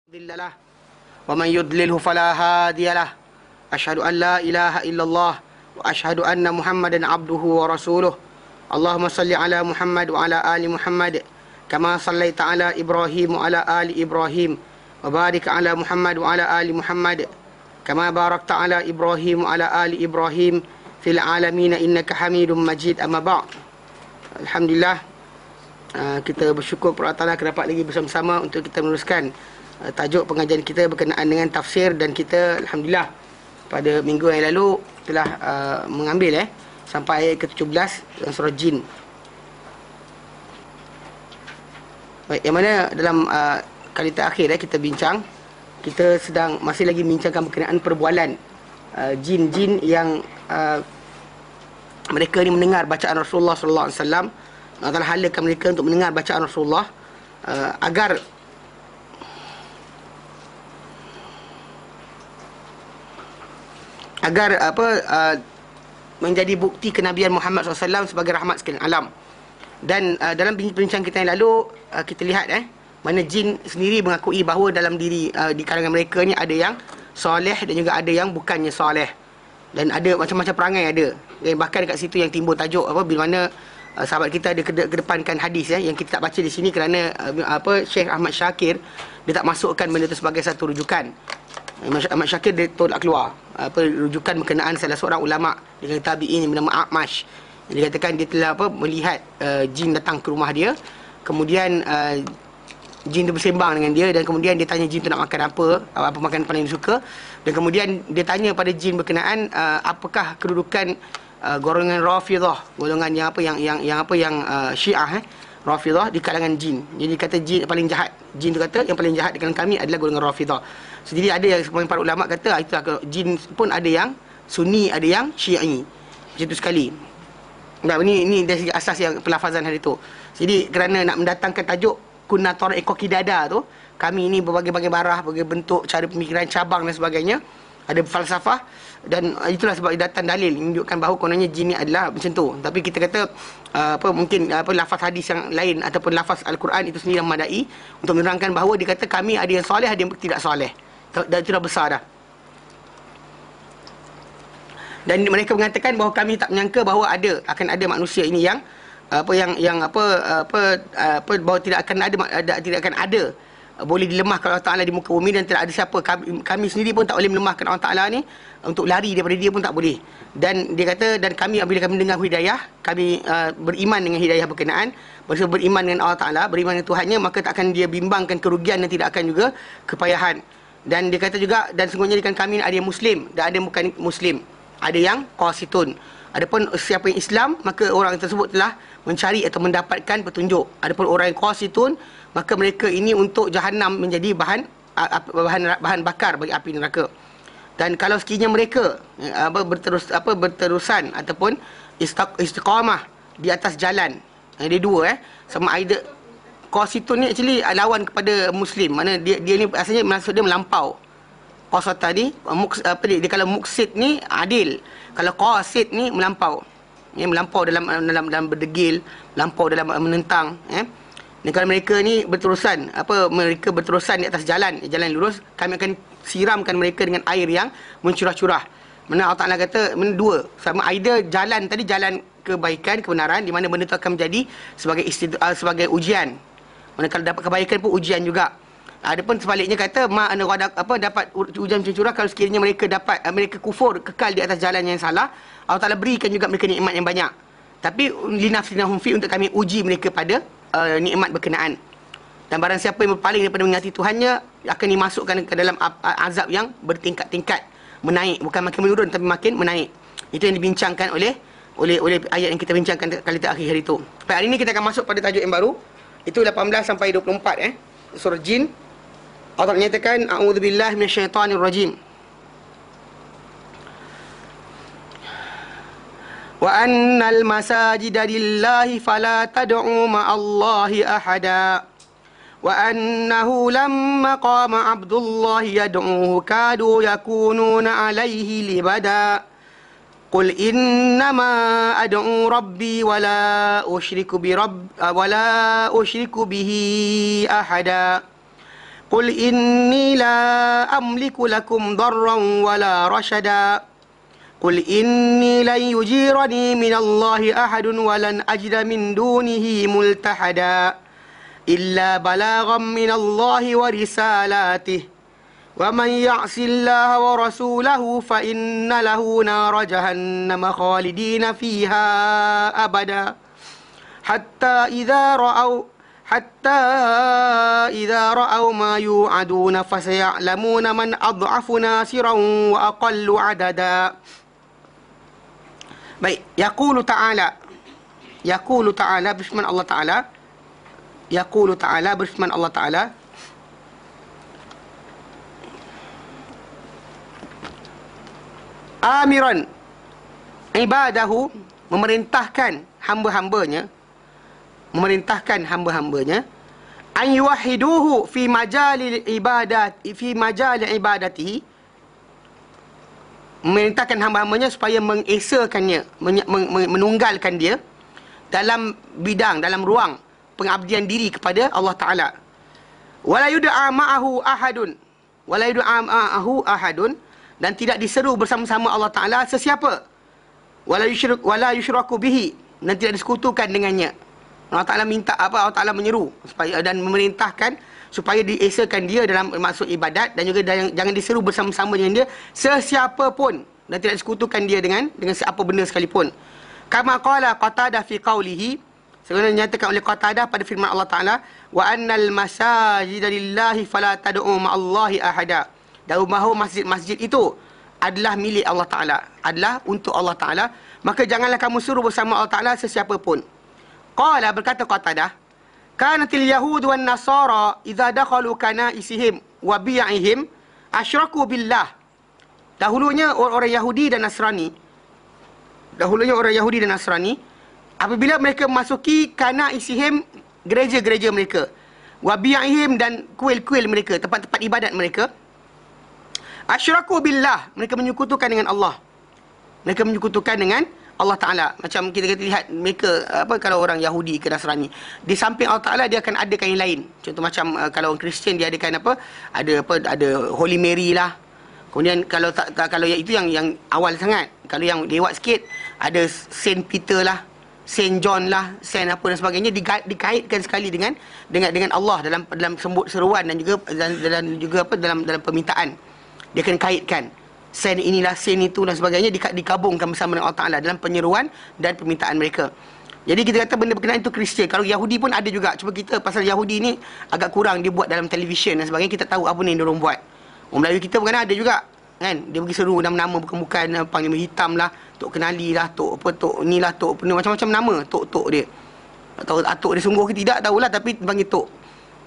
مضل له ومن يضلله فلا هادي له أشهد أن لا إله إلا الله وأشهد أن محمدا عبده ورسوله اللهم صل على محمد وعلى آل محمد كما صليت على إبراهيم وعلى آل إبراهيم وبارك على محمد وعلى آل محمد كما باركت على إبراهيم وعلى آل إبراهيم في العالمين إنك حميد مجيد أما بعد. Alhamdulillah, kita bersyukur kepada Allah Ta'ala dapat lagi bersama-sama untuk kita meneruskan tajuk pengajian kita berkenaan dengan tafsir, dan kita Alhamdulillah pada minggu yang lalu telah mengambil sampai ayat ke-17 dalam surah Jin. Baik, yang mana dalam kali terakhir kita bincang, kita sedang masih lagi bincangkan berkenaan perbualan jin-jin yang mereka ni mendengar bacaan Rasulullah sallallahu alaihi wasallam. Allah Ta'ala halakan mereka untuk mendengar bacaan Rasulullah agar menjadi bukti kenabian Muhammad SAW sebagai rahmat sekalian alam. Dan dalam bincang kita yang lalu, kita lihat mana jin sendiri mengakui bahawa dalam diri di kalangan mereka ni ada yang soleh dan juga ada yang bukannya soleh, dan ada macam-macam perangai ada. Dan bahkan dekat situ yang timbul tajuk bila mana sahabat kita ada kedepankan hadis yang kita tak baca di sini kerana Syekh Ahmad Syakir dia tak masukkan benda itu sebagai satu rujukan. Ahmad Syakir dia tolak keluar rujukan berkenaan salah seorang ulama dengan tabi'in yang bernama A'mash. Dia katakan dia telah melihat jin datang ke rumah dia, kemudian jin tu bersembang dengan dia, dan kemudian dia tanya jin tu nak makan apa makanan paling dia suka, dan kemudian dia tanya pada jin berkenaan apakah kedudukan golongan Rafidah, golongan yang Syiah Rafidah di kalangan jin. Jadi kata jin paling jahat, jin tu kata yang paling jahat di kalangan kami adalah golongan Rafidah. Jadi ada yang para ulama kata itu jin pun ada yang Sunni, ada yang Syi'i. Macam tu sekali. Nah, ini dari segi asas yang pelafazan hari tu. Jadi kerana nak mendatangkan tajuk kunna tora ekor kidada tu, kami ini berbagai-bagai barah, berbagai bentuk, cara pemikiran, cabang dan sebagainya, ada falsafah, dan itulah sebab datang dalil menunjukkan bahawa kononnya jin ni adalah macam tu. Tapi kita kata mungkin lafaz hadis yang lain ataupun lafaz Al-Quran itu sendiri yang memadai untuk menerangkan bahawa dia kata kami ada yang soleh, ada yang tidak soleh, dan itu dah besar dah. Dan mereka mengatakan bahawa kami tak menyangka bahawa akan ada manusia ini yang bahawa tidak akan ada boleh dilemahkan Allah Ta'ala di muka bumi, dan tidak ada siapa, kami sendiri pun tak boleh melemahkan Allah Ta'ala ni, untuk lari daripada dia pun tak boleh. Dan dia kata, dan kami apabila kami mendengar hidayah, kami beriman dengan hidayah berkenaan, maksudnya beriman dengan Allah Ta'ala, beriman dengan Tuhannya, maka tak akan dia bimbangkan kerugian dan tidak akan juga kepayahan. Dan dia kata juga, dan sungguhnya di kalangan kami ada yang Muslim dan ada yang bukan Muslim, ada yang qasitun. Adapun siapa yang Islam, maka orang tersebut telah mencari atau mendapatkan petunjuk. Adapun orang yang qasitun, maka mereka ini untuk jahanam menjadi bahan bakar bagi api neraka. Dan kalau sekiranya mereka berterusan ataupun istiqamah di atas jalan, ada dua sama ada qasitun ni actually lawan kepada Muslim, mana dia ni asalnya maksud dia melampau. Qasata ni dia kalau muksid ni adil, kalau qasid ni melampau. Melampau dalam berdegil, melampau dalam menentang. Dan kalau mereka ni berterusan di atas jalan lurus, kami akan siramkan mereka dengan air yang mencurah-curah. Mana Allah Ta'ala kata dua, sama either jalan tadi, jalan kebaikan, kebenaran, di mana benda tu akan menjadi sebagai ujian. Mana kalau dapat kebaikan pun ujian juga. Adapun sebaliknya kata dapat ujian mencurah kalau sekiranya mereka kufur, kekal di atas jalan yang salah, Allah Ta'ala berikan juga mereka nikmat yang banyak. Tapi linafsinahum fi, untuk kami uji mereka pada nikmat berkenaan. Dan barang siapa yang berpaling daripada mengingati Tuhannya, akan dimasukkan ke dalam azab yang bertingkat-tingkat, menaik, bukan makin menurun tapi makin menaik. Itu yang dibincangkan oleh ayat yang kita bincangkan kali terakhir hari itu. Pada hari ini kita akan masuk pada tajuk yang baru, itu 18 sampai 24 surah Jin. Allah menyatakan a'udzubillahi minasyaitonirrajim. Wa annal masajida lillahi fala tad'u ma'allahi ahada. Wa annahu lamma qama Abdullahi yad'uhu kadu yakununa alaihi libada. Qul innama ad'u rabbi wala usyriku bihi ahada. Qul inni la amliku lakum darran wala rashada. Qul inni lan yujirani minallahi ahadun walan ajida min dunihi multahada illa balaghan minallahi wa risalatihi. Wa man ya'sillaha wa rasulahu fa inna lahu nara jahannam khalidina fiha abada. حتى إذا رأوا ما يوعدون فسيعلمون من أضعف ناصرا وأقل عددا. Baik, yaqulu ta'ala berfirman Allah Ta'ala, amiran ibadahu, memerintahkan hamba-hambanya an yuwahhiduhu fi majali ibadatihi, memerintahkan hamba-hambanya supaya mengesakannya, menunggalkan dia dalam bidang, dalam ruang pengabdian diri kepada Allah Ta'ala. Wala yud'a ma'ahu ahadun, dan tidak diseru bersama-sama Allah Ta'ala sesiapa. Wala yusyraku bihi, dan tidak disekutukan dengannya. Allah Ta'ala minta apa? Allah Ta'ala menyeru supaya dan memerintahkan supaya diesakan dia dalam maksud ibadat, dan juga jangan diseru bersama-sama dengan dia sesiapa pun, dan tidak disekutukan dia dengan siapa benda sekalipun. Kama qala Qatadah fi qawlihi, sebenarnya dinyatakan oleh Qatadah pada firman Allah Ta'ala, wa annal masajida lillahi fala tad'u ma'allahi ahada. Dan bahawa masjid-masjid itu adalah milik Allah Ta'ala, adalah untuk Allah Ta'ala, maka janganlah kamu suruh bersama Allah Ta'ala sesiapa pun. Qala, berkata Qatadah, kanatil yahud wan nasara idza dakhalu kanaisihim wa bi'ihim asyraku billah. Dahulunya orang Yahudi dan Nasrani, apabila mereka memasuki kanaisihim, gereja-gereja mereka, wa bi'ihim, dan kuil-kuil mereka, tempat-tempat ibadat mereka, asyraku billah, mereka menyekutukan dengan Allah. Mereka menyekutukan dengan Allah Ta'ala. Macam kita lihat mereka, kalau orang Yahudi ke Nasrani, di samping Allah Ta'ala dia akan adakan yang lain. Contoh macam kalau orang Kristian dia adakan ada Holy Mary lah. Kemudian kalau itu yang awal sangat. Kalau yang lewat sikit ada Saint Peter lah, Saint John lah, Saint apa dan sebagainya, dikaitkan sekali dengan Allah dalam seruan dan juga dalam permintaan. Dia akan kaitkan sen inilah, sen itu dan sebagainya, digabungkan bersama dengan Allah Ta'ala dalam penyeruan dan permintaan mereka. Jadi kita kata benda berkenaan itu Kristian. Kalau Yahudi pun ada juga. Cuma kita pasal Yahudi ni agak kurang dia buat dalam televisyen dan sebagainya, kita tahu apa ni diorang buat. Orang Melayu kita bukan ada juga, kan? Dia pergi seru nama-nama bukan-bukan, panggil hitam lah, Tok Kenali lah, Tok ni lah, Tok macam-macam nama, Tok dia. Tak tahu atuk dia sungguh ke tidak, tahulah, tapi panggil Tok.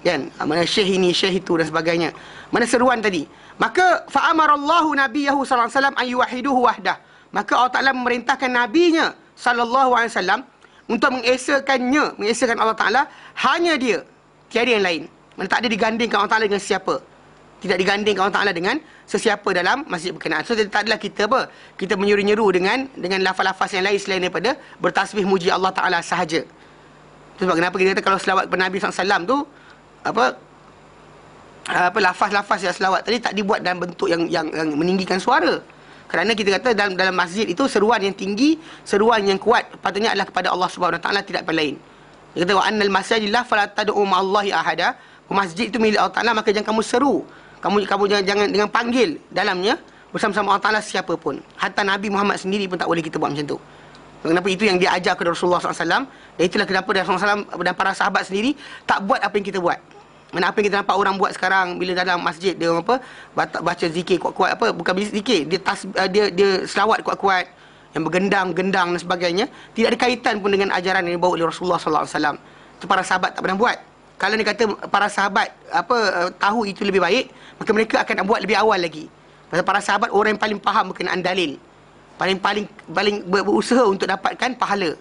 Kan? Mana syekh ini, syekh itu dan sebagainya. Mana seruan tadi? Maka fa'amarallahu nabiyahu sallallahu alaihi wasallam an yuwahhiduhu wahdah. Maka Allah Ta'ala memerintahkan nabinya sallallahu alaihi wasallam untuk mengesakan Allah Ta'ala hanya dia, tiada yang lain. Mana tak ada digandingkan Allah Ta'ala dengan sesiapa. Tidak digandingkan Allah Ta'ala dengan sesiapa dalam masjid berkenaan. So tak adalah kita kita menyeru-nyeru dengan lafaz-lafaz yang lain selain daripada bertasbih muji Allah Ta'ala sahaja. Itu sebab kenapa kita kata kalau selawat kepada Nabi SAW tu lafaz-lafaz yang selawat tadi tak dibuat dalam bentuk yang meninggikan suara. Kerana kita kata dalam masjid itu seruan yang tinggi, seruan yang kuat patutnya adalah kepada Allah Subhanahu Wa Taala, tidak pada lain. Dia kata wa annal masajida fala tad'u ma'allahi ahada. Masjid itu milik Allah Taala, maka jangan kamu seru, kamu jangan dengan panggil dalamnya bersama-sama Allah Taala siapa pun. Hatta Nabi Muhammad sendiri pun tak boleh kita buat macam tu. Kenapa? Itu yang dia ajar kepada Rasulullah SAW. Dan itulah kenapa Rasulullah SAW dan para sahabat sendiri tak buat apa yang kita buat. Mana apa yang kita nampak orang buat sekarang bila dalam masjid dia baca zikir kuat-kuat, bukan zikir, dia selawat kuat-kuat yang bergendang-gendang dan sebagainya, tidak ada kaitan pun dengan ajaran yang dibawa oleh Rasulullah sallallahu alaihi wasallam. Itu para sahabat tak pernah buat. Kalau dia kata para sahabat tahu itu lebih baik, maka mereka akan buat lebih awal lagi. Pasal para sahabat orang yang paling faham berkenaan dalil, paling berusaha untuk dapatkan pahala.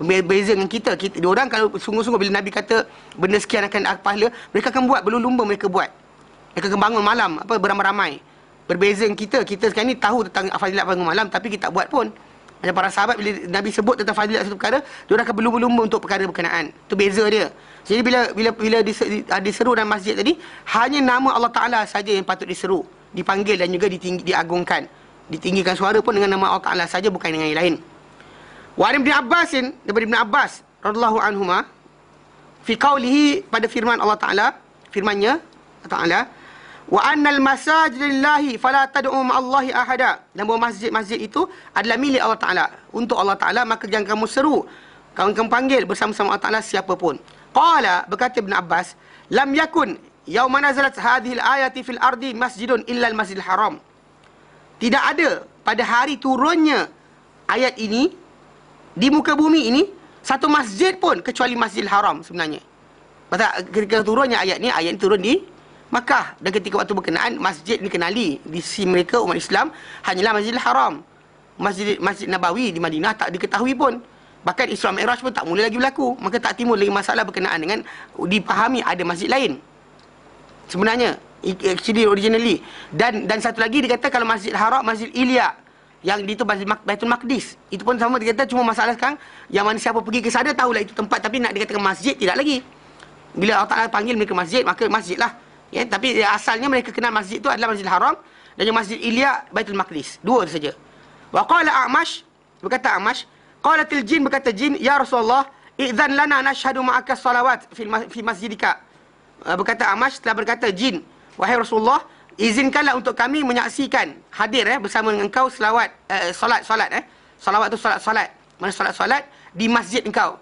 Berbeza dengan kita diorang kalau sungguh-sungguh bila Nabi kata benda sekian akan pahala, mereka akan buat, berlumba mereka buat. Mereka akan bangun malam beramai-ramai. Berbeza dengan kita sekarang ni tahu tentang fadilat bangun malam tapi kita tak buat pun. Macam para sahabat bila Nabi sebut tentang fadilat satu perkara, dia akan berlumba-lumba untuk perkara berkenaan. Itu beza dia. Jadi bila diseru dalam masjid tadi, hanya nama Allah Taala saja yang patut diseru, dipanggil dan juga diagungkan. Ditinggikan suara pun dengan nama Allah Taala saja, bukan dengan yang lain. Wa Ibn Abbasin, daripada Ibn Abbas radhiyallahu anhuma, fi qaulihi, pada firman Allah Taala, firman-Nya Allah Taala, wa annal masajid lillahi fala tad'u ma'allahi ahada, dan bahawa masjid-masjid itu adalah milik Allah Taala, untuk Allah Taala, maka jangan kamu seru, kamu panggil bersama-sama Allah Taala siapa pun. Qala, berkata Ibn Abbas, lam yakun yauma nazalat hadhihi al-ayati fil ardi masjidun illa al-masjidil haram. Tidak ada pada hari turunnya ayat ini di muka bumi ini satu masjid pun kecuali Masjidil Haram sebenarnya. Pasal ketika turunnya ayat ni turun di Makkah, dan ketika waktu berkenaan masjid dikenali di sisi mereka umat Islam hanyalah Masjidil Haram. Masjid Nabawi di Madinah tak diketahui pun. Bahkan Isra Mi'raj pun tak mula lagi berlaku. Maka tak timbul lagi masalah berkenaan dengan dipahami ada masjid lain. Sebenarnya actually originally, dan satu lagi dia kata kalau Masjid Haram, Masjid Ilya yang di itu Baitul Maqdis, itu pun sama, dia kata cuma masalah sekarang yang mana siapa pergi ke sana tahulah itu tempat, tapi nak dikatakan masjid tidak lagi. Bila Allah Taala panggil mereka masjid, maka masjid lah ya. Tapi asalnya mereka kenal masjid itu adalah Masjid Haram dan yang Masjid Ilya Baitul Maqdis, dua saja. Wa qala A'mash, berkata A'mash, qalatil jin, berkata jin, ya Rasulullah, idzan lana nashhadu ma'aka salawat fi masjidika. Berkata A'mash, telah berkata jin, wahai Rasulullah, izinkanlah untuk kami menyaksikan, hadir bersama dengan engkau solat. Salawat tu solat. Mana solat di masjid engkau,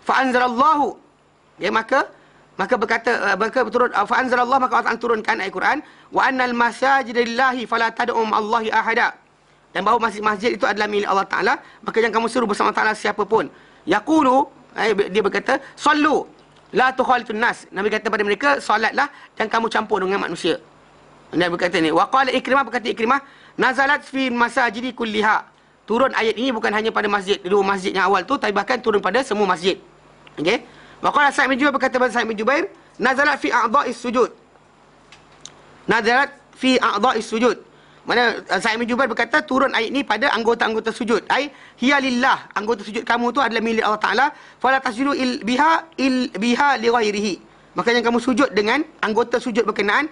Fa anzalallahu, ya, maka berkata berturut fa anzalallahu, maka Allah turunkan ayat Quran, wa annal masajida lillahi fala tad'u ma'allahi ahada, dan bahawa masjid-masjid itu adalah milik Allah Taala, maka jangan kamu suruh bersama Taala siapa pun. Yaqulu, dia berkata, sallu la tukhalitun nas, Nabi kata pada mereka, solatlah dan kamu campur dengan manusia. Nabi berkata ni. Wa qala Ikrimah, berkata Ikrimah, nazalat fi masajidi kulliha, turun ayat ini bukan hanya pada masjid, dua masjid yang awal tu, tapi bahkan turun pada semua masjid. Okey. Wa qala Sa'id bin Jubair, berkata pada Sa'id bin Jubair, nazalat fi a'dha'is sujud. Nazalat fi a'dha'is sujud. Mana Sa'id bin Jubair berkata turun ayat ini pada anggota-anggota sujud. Ai hiya lillah, anggota sujud kamu tu adalah milik Allah Taala, fala tasjudu biha li ghairihi. Makanya kamu sujud dengan anggota sujud berkenaan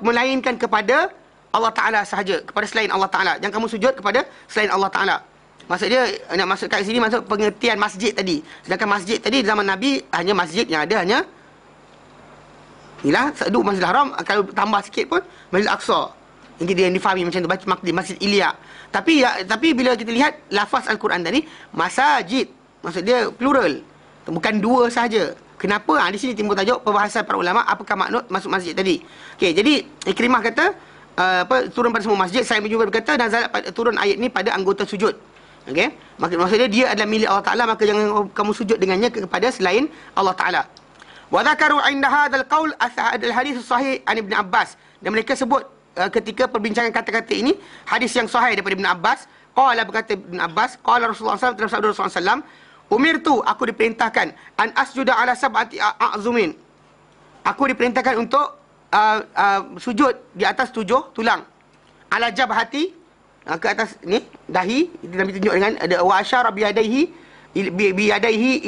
melainkan kepada Allah Taala sahaja, kepada selain Allah Taala. Jangan kamu sujud kepada selain Allah Taala. Maksud dia nak masuk kat sini maksud pengertian masjid tadi. Sedangkan masjid tadi zaman Nabi hanya masjid yang ada hanya inilah satu Masjidil Haram, kalau tambah sikit pun Masjidil Aqsa. Ini dia yang difahami macam tu, Baitul Maqdis, Masjid Ilya. Tapi bila kita lihat lafaz Al-Quran tadi, masajid, maksud dia plural, bukan dua sahaja. Kenapa? Di sini timbul tajuk perbahasan para ulama, apakah maksud masuk masjid tadi. Okey, jadi Ikrimah kata turun pada semua masjid. Saya juga berkata nazalat turun ayat ni pada anggota sujud. Okey, maksudnya dia adalah milik Allah Taala, maka jangan kamu sujud dengannya kepada selain Allah Taala. Wa dzakaru 'inda hadzal qaul al-hadits sahih an Ibn Abbas, dan mereka sebut ketika perbincangan kata-kata ini hadis yang sahih daripada Ibn Abbas. Qala, berkata Ibn Abbas, qala Rasulullah SAW, telah sabda Rasulullah SAW, umirtu, aku diperintahkan, an asjuda ala sab'ati a'zumin, aku diperintahkan untuk sujud di atas 7 tulang, ala jabhati, ke atas ni dahi, itu Nabi tunjuk dengan ada wa asyara bi yadaihi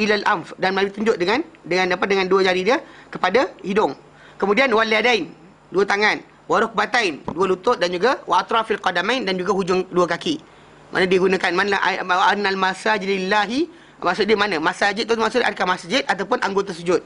ila al-anf, dan Nabi tunjuk dengan dua jari dia kepada hidung. Kemudian wal yadain, dua tangan, wa rukbatain, dua lutut, dan juga wa atrafil qadamain, dan juga hujung dua kaki. Mana digunakan mana annal masajid lillahi, maksud dia mana masjid tu, maksud adakah masjid ataupun anggota sujud.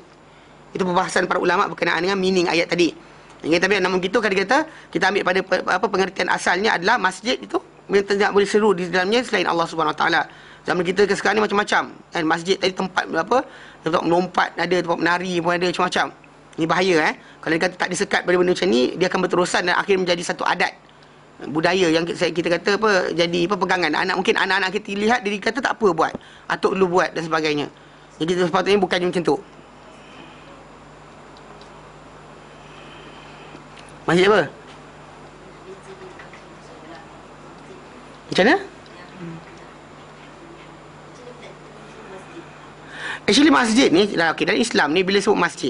Itu pembahasan para ulama berkenaan dengan meaning ayat tadi. Tapi namun gitu kan dia kata kita ambil pada pengertian asalnya adalah masjid itu tidak boleh seru di dalamnya selain Allah Subhanahu Wa Taala. Zaman kita sekarang ni macam-macam kan, masjid tadi tempat tempat melompat ada, tempat menari pun ada, macam-macam. Ini bahaya kalau dia kata tak disekat pada benda macam ni, dia akan berterusan dan akhirnya menjadi satu adat budaya yang kita kata jadi pegangan. Mungkin anak-anak kita lihat diri kata tak apa buat, atuk dulu buat dan sebagainya. Jadi kita sepatutnya bukan macam tu. Masjid apa? Macam mana? Actually masjid ni, okay, dalam Islam ni bila sebut masjid,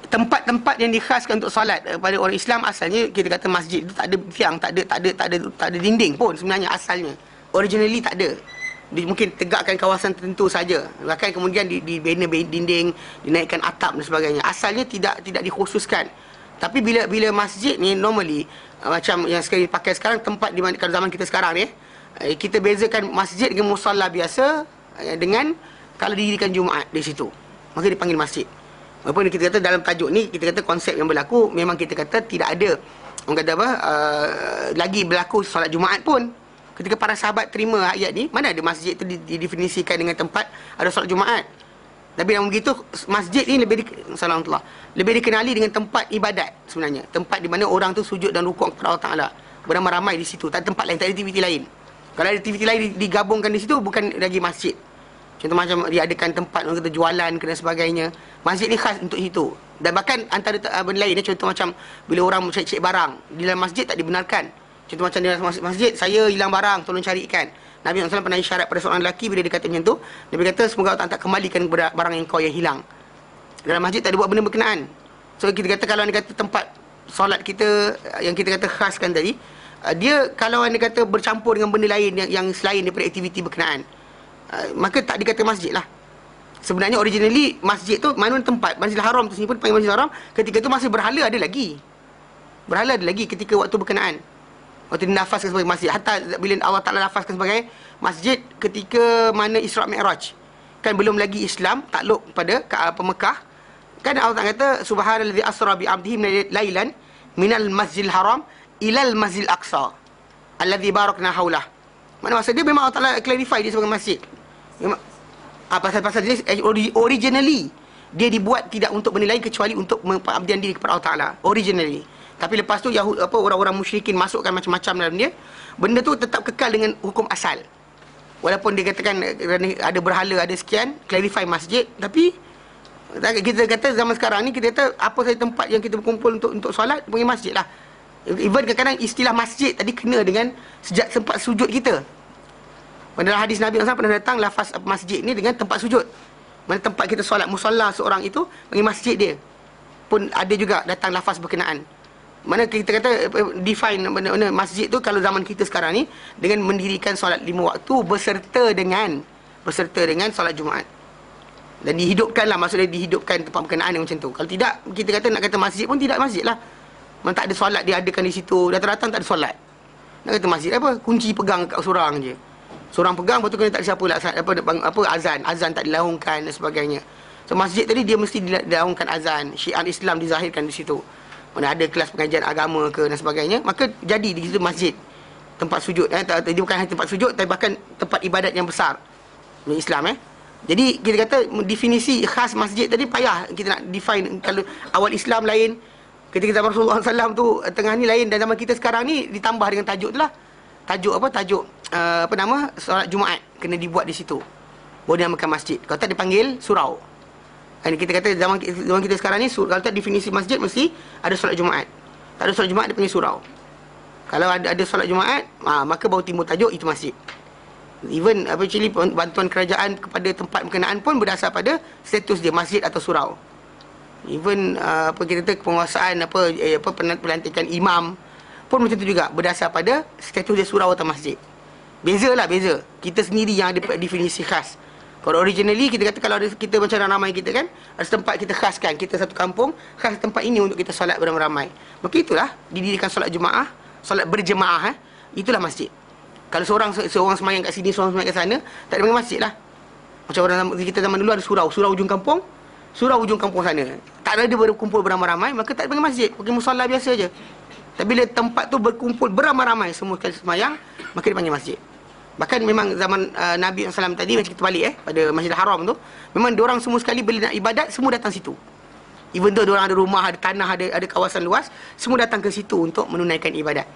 tempat-tempat yang dikhaskan untuk solat pada orang Islam, asalnya kita kata masjid itu tak ada tiang, tak ada dinding pun sebenarnya asalnya. Originally tak ada. Mungkin tegakkan kawasan tertentu saja. Bahkan kemudian dibina dinding, dinaikkan atap dan sebagainya. Asalnya tidak dikhususkan. Tapi bila masjid ni normally macam yang sekali pakai sekarang, tempat di mana kalau zaman kita sekarang ni kita bezakan masjid dengan musalla biasa dengan kalau didirikan Jumaat di situ, maka dipanggil masjid. Walaupun kita kata dalam tajuk ni, kita kata konsep yang berlaku memang kita kata tidak ada orang kata apa lagi berlaku solat Jumaat pun. Ketika para sahabat terima ayat ni, mana ada masjid tu didefinisikan dengan tempat ada solat Jumaat. Tapi namun begitu, masjid ni lebih dikenali dengan tempat ibadat sebenarnya. Tempat di mana orang tu sujud dan rukuk kepada Allah Ta'ala, beramai-ramai di situ. Tak ada tempat lain, tak ada aktiviti lain. Kalau ada aktiviti lain digabungkan di situ, bukan lagi masjid. Contoh macam diadakan tempat orang kata jualan dan sebagainya. Masjid ni khas untuk itu. Dan bahkan antara benda lain, contoh macam bila orang cek barang di dalam masjid tak dibenarkan. Contoh macam di dalam masjid, saya hilang barang, tolong carikan. Nabi SAW pernah isyarat pada seorang lelaki bila dia kata macam tu. Nabi kata, semoga Allah tak kembalikan barang yang kau yang hilang. Dalam masjid tak ada buat benda berkenaan. So kita kata kalau anda kata tempat solat kita yang kita kata khaskan tadi, dia kalau anda kata bercampur dengan benda lain yang selain daripada aktiviti berkenaan, maka tak dikata masjid lah. Sebenarnya originally masjid tu mana tempat Masjidil Haram tu sendiri pun panggil Masjidil Haram. Ketika tu masih berhala ada lagi. Berhala ada lagi ketika waktu berkenaan. Waktu dinafaskan sebagai masjid. Hatta bila Allah Ta'ala nafaskan sebagai masjid ketika mana Isra' Mi'raj. Kan belum lagi Islam takluk pada Mekah. Kan Allah Ta'ala kata subhanallazi asra bi 'abdihi lailan minal masjidil haram ilal masjidil aqsa allazi barakna haulah. Mana maksud dia memang Allah Ta'ala clarify dia sebagai masjid. Memang pasal-pasal dia originally dia dibuat tidak untuk benda lain kecuali untuk pengabdian diri kepada Allah Ta'ala. Originally. Tapi lepas tu orang-orang musyrikin masukkan macam-macam dalam dia. Benda tu tetap kekal dengan hukum asal. Walaupun dia katakan ada berhala, ada sekian, clarify masjid, tapi kita kata zaman sekarang ni kita kata apa saja tempat yang kita berkumpul untuk solat panggil masjid lah. Even kadang-kadang istilah masjid tadi kena dengan sejak tempat sujud kita. Dalam hadis Nabi SAW pernah datang lafaz masjid ni dengan tempat sujud. Mana tempat kita solat musalla seorang itu panggil masjid dia. Pun ada juga datang lafaz berkenaan. Mana kita kata define benda masjid tu kalau zaman kita sekarang ni dengan mendirikan solat 5 waktu beserta dengan solat Jumaat. Dan dihidupkanlah, maksudnya dihidupkan tempat berkenaan yang macam tu. Kalau tidak, kita kata nak kata masjid pun tidak masjid lah. Memang tak ada solat diadakan di situ, datang-datang tak ada solat. Nak kata masjid apa? Kunci pegang kat seorang je. Seorang pegang, betul kena tak ada siapa lah, azan tak dilaungkan dan sebagainya. So masjid tadi dia mesti dilaungkan azan, syiar Islam dizahirkan di situ. Mana ada kelas pengajian agama ke dan sebagainya, maka jadi di situ masjid, tempat sujud. Dia bukan hanya tempat sujud, tapi bahkan tempat ibadat yang besar di Islam. Jadi kita kata definisi khas masjid tadi payah kita nak define. Kalau awal Islam lain, ketika zaman Rasulullah SAW tu tengah ni lain, dan zaman kita sekarang ni ditambah dengan tajuk tu lah. Tajuk solat Jumaat kena dibuat di situ, boleh dinamakan masjid. Kalau tak dipanggil surau. Dan kita kata zaman kita sekarang ni, kalau tak definisi masjid mesti ada solat Jumaat. Tak ada solat Jumaat dia panggil surau. Kalau ada solat Jumaat, maka baru timbul tajuk itu masjid. Even actually bantuan kerajaan kepada tempat berkenaan pun berdasar pada status dia masjid atau surau. Even kita kata penguasaan pelantikan imam pun macam tu juga, berdasar pada status dia surau atau masjid. Beza. Kita sendiri yang ada definisi khas. Kalau originally kita kata, kalau ada kita macam ramai kita kan, ada tempat kita khaskan, kita satu kampung khas tempat ini untuk kita solat beramai-ramai. Maka itulah didirikan solat Jumaat, solat berjemaah, itulah masjid. Kalau seorang semayang kat sini, seorang semayang kat sana, tak ada panggil masjid lah. Macam orang kita zaman dulu ada surau ujung kampung sana. Tak ada dia berkumpul beramai-ramai, maka tak ada panggil masjid, panggil musalla biasa je. Tapi bila tempat tu berkumpul beramai-ramai semua sekali semayang, maka dia panggil masjid. Bahkan memang zaman Nabi SAW tadi, macam kita balik pada Masjidil Haram tu, memang diorang semua sekali bila nak ibadat, semua datang situ. Even though diorang ada rumah, ada tanah, ada kawasan luas, semua datang ke situ untuk menunaikan ibadat.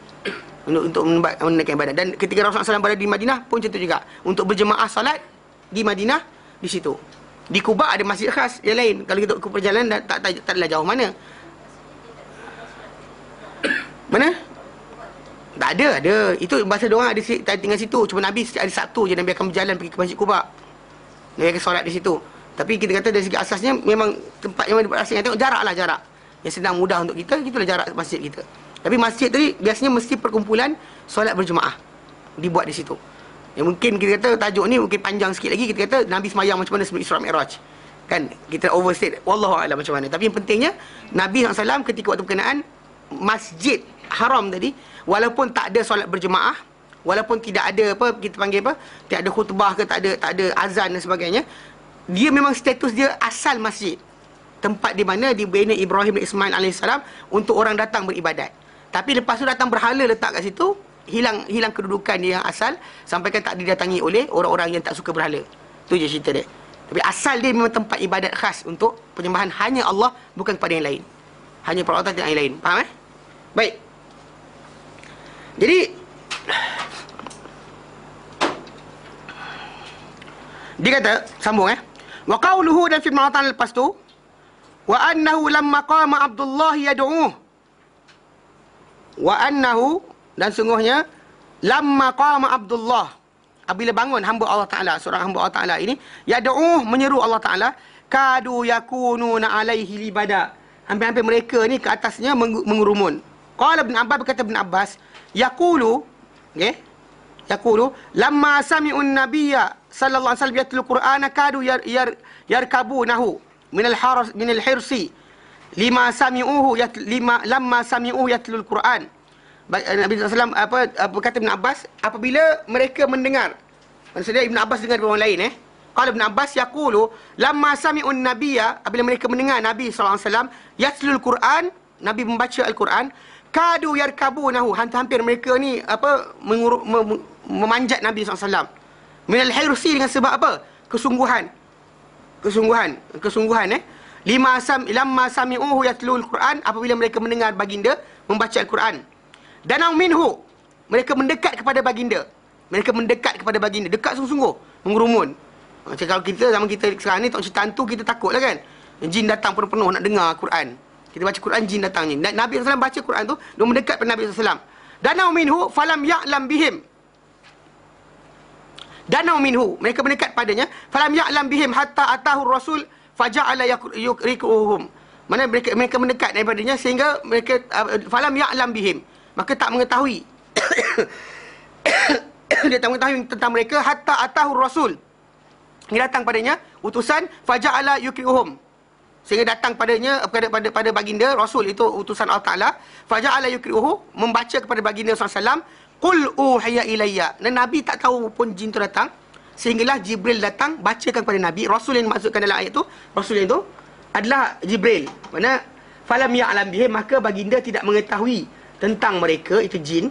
Untuk menunaikan ibadat. Dan ketika Rasulullah SAW berada di Madinah pun macam tu juga. Untuk berjemaah salat di Madinah, di situ. Di Kuba ada masjid khas yang lain. Kalau kita ikut perjalanan, taklah jauh mana. Mana? Tak ada. Itu bahasa diorang ada tinggal situ. Cuma Nabi hari Sabtu je Nabi akan berjalan pergi ke Masjid Quba. Nabi akan solat di situ. Tapi kita kata dari segi asasnya memang tempat yang berasing. Tengok jarak lah, jarak yang senang mudah untuk kita, itulah jarak masjid kita. Tapi masjid tadi biasanya mesti perkumpulan solat berjemaah dibuat di situ. Yang mungkin kita kata tajuk ni mungkin panjang sikit lagi, kita kata Nabi semayang macam mana sebelum Isra Mi'raj. Kan kita overstate, wallahu a'lam macam mana. Tapi yang pentingnya Nabi SAW ketika waktu berkenaan Masjid Haram tadi, walaupun tak ada solat berjemaah, walaupun tidak ada apa kita panggil apa, tidak ada khutbah ke, tak ada azan dan sebagainya, dia memang status dia asal masjid. Tempat di mana dibina Ibrahim dan Ismail alaihissalam untuk orang datang beribadat. Tapi lepas tu datang berhala letak kat situ, hilang kedudukan dia yang asal, sampai kan tak didatangi oleh orang-orang yang tak suka berhala. Tu je cerita dia. Tapi asal dia memang tempat ibadat khas untuk penyembahan hanya Allah, bukan kepada yang lain. Hanya peralatan yang lain. Faham Baik. Jadi dia kata, sambung wa qauluhu, dan firman Allah Ta'ala lepas tu, wa annahu lamma qama Abdullah yad'uh, wa annahu, dan sungguhnya lamma qama Abdullah, apabila bangun hamba Allah Ta'ala, seorang hamba Allah Ta'ala ini, yad'uh, menyeru Allah Ta'ala, kadu yakununa alaihi libada, hampir-hampir mereka ni ke atasnya mengurumun. Qala Ibn Abbas, berkata Ibn Abbas, yaqulu, yaqulu lamma sami'un nabiyya sallallahu alaihi wasallam yatlul qur'ana kadu yarkabunahu min al-hirsi lima sami'uhu lamma sami'uhu yatlul qur'an. Nabi SAW berkata Ibn Abbas, apabila mereka mendengar, maksudnya Ibn Abbas dengar dari orang lain Qala Ibn Abbas yaqulu lamma sami'un nabiyya, apabila mereka mendengar Nabi SAW yatlul qur'an, Nabi membaca Al-Quran, kadu yarkabunahu, hampir mereka ni memanjat Nabi SAW. Minal hirsi, dengan sebab apa? Kesungguhan. Lamma sami'uhu yatlul Quran, apabila mereka mendengar baginda membaca Al-Quran. Danau minhu, mereka mendekat kepada baginda. Dekat sungguh-sungguh, mengurumun. Macam kalau kita zaman kita sekarang ni, tak cerita hantu, kita takut lah kan. Jin datang penuh-penuh nak dengar Quran. Kita baca Quran, jin datang ni. Nabi SAW baca Quran tu, dia mendekat pada Nabi SAW. Danau minhu falam ya'lam bihim. Danau minhu, mereka mendekat padanya, falam ya'lam bihim hatta atahu rasul faja'ala yukriquhum. Mana mereka mendekat daripadanya sehingga mereka falam ya'lam bihim, maka tak mengetahui. Dia tak mengetahui tentang mereka hatta atahu rasul. Dia datang padanya utusan, faja'ala yukriquhum, sehingga datang padanya pada baginda Rasul, itu utusan Allah Ta'ala, faja'ala yukri'uhu, membaca kepada baginda SAW, qul uhiya ilayya, dan Nabi tak tahu pun jin tu datang, sehinggalah Jibril datang bacakan kepada Nabi. Rasul yang dimaksudkan dalam ayat tu, Rasul yang tu adalah Jibril. Mana falam ya'lam bihim, maka baginda tidak mengetahui tentang mereka, itu jin,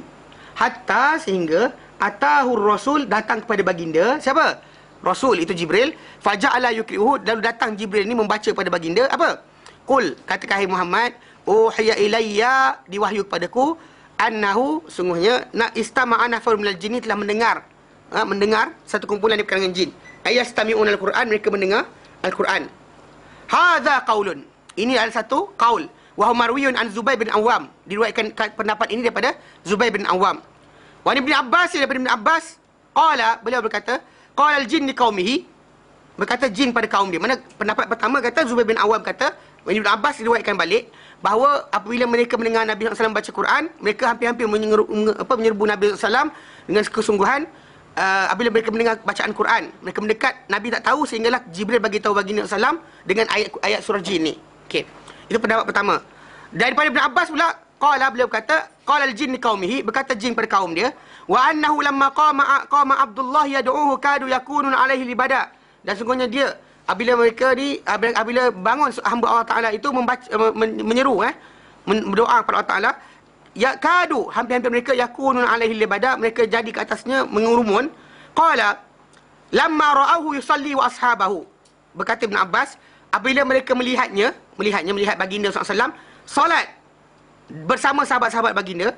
hatta, sehingga atahur Rasul, datang kepada baginda. Siapa? Rasul, itu Jibril. Faja'ala yukri'uhu, lalu datang Jibril ni membaca pada baginda apa? Qul, katakan hai Muhammad, uhiya ilayya, diwahyu kepadaku, annahu, sungguhnya, istama'a nafarun minal jinni, telah mendengar satu kumpulan di kalangan jin. Ayastami'una al-Quran, mereka mendengar Al-Quran. Hadza qaulun, ini adalah satu qaul. Wa huwa marwiyun an Zubair bin Awam, diriwayatkan pendapat ini daripada Zubair bin Awam. Wa Ibn Abbas, daripada Ibn Abbas, qala, beliau berkata, qala al-jin li qaumihi, berkata jin pada kaum dia. Mana pendapat pertama kata Zubair bin Awam kata, Ibn Abbas diriwayatkan balik bahawa apabila mereka mendengar Nabi SAW baca Quran, mereka hampir-hampir menyerbu Nabi SAW dengan kesungguhan. Apabila mereka mendengar bacaan Quran, mereka mendekat, Nabi tak tahu, sehinggalah Jibril bagi tahu baginda SAW dengan ayat surah jin ni. Okey, itu pendapat pertama. Daripada Ibn Abbas pula, beliau berkata, qala al-jin li qaumihi, berkata jin pada kaum dia, wa annahu lamma qama Abdullah yad'uhu kadu yakunun alaihi libada, dan sungguhnya dia apabila mereka apabila bangun hamba Allah Taala itu membaca menyeru berdoa kepada Allah Taala, ya kadu, hampir-hampir mereka yakunun alaihi libada, mereka jadi ke atasnya mengurumun. Qala lamma ra'ahu yusalli wa ashabahu, berkata Ibn Abbas, apabila mereka melihat baginda SAW solat bersama sahabat-sahabat baginda,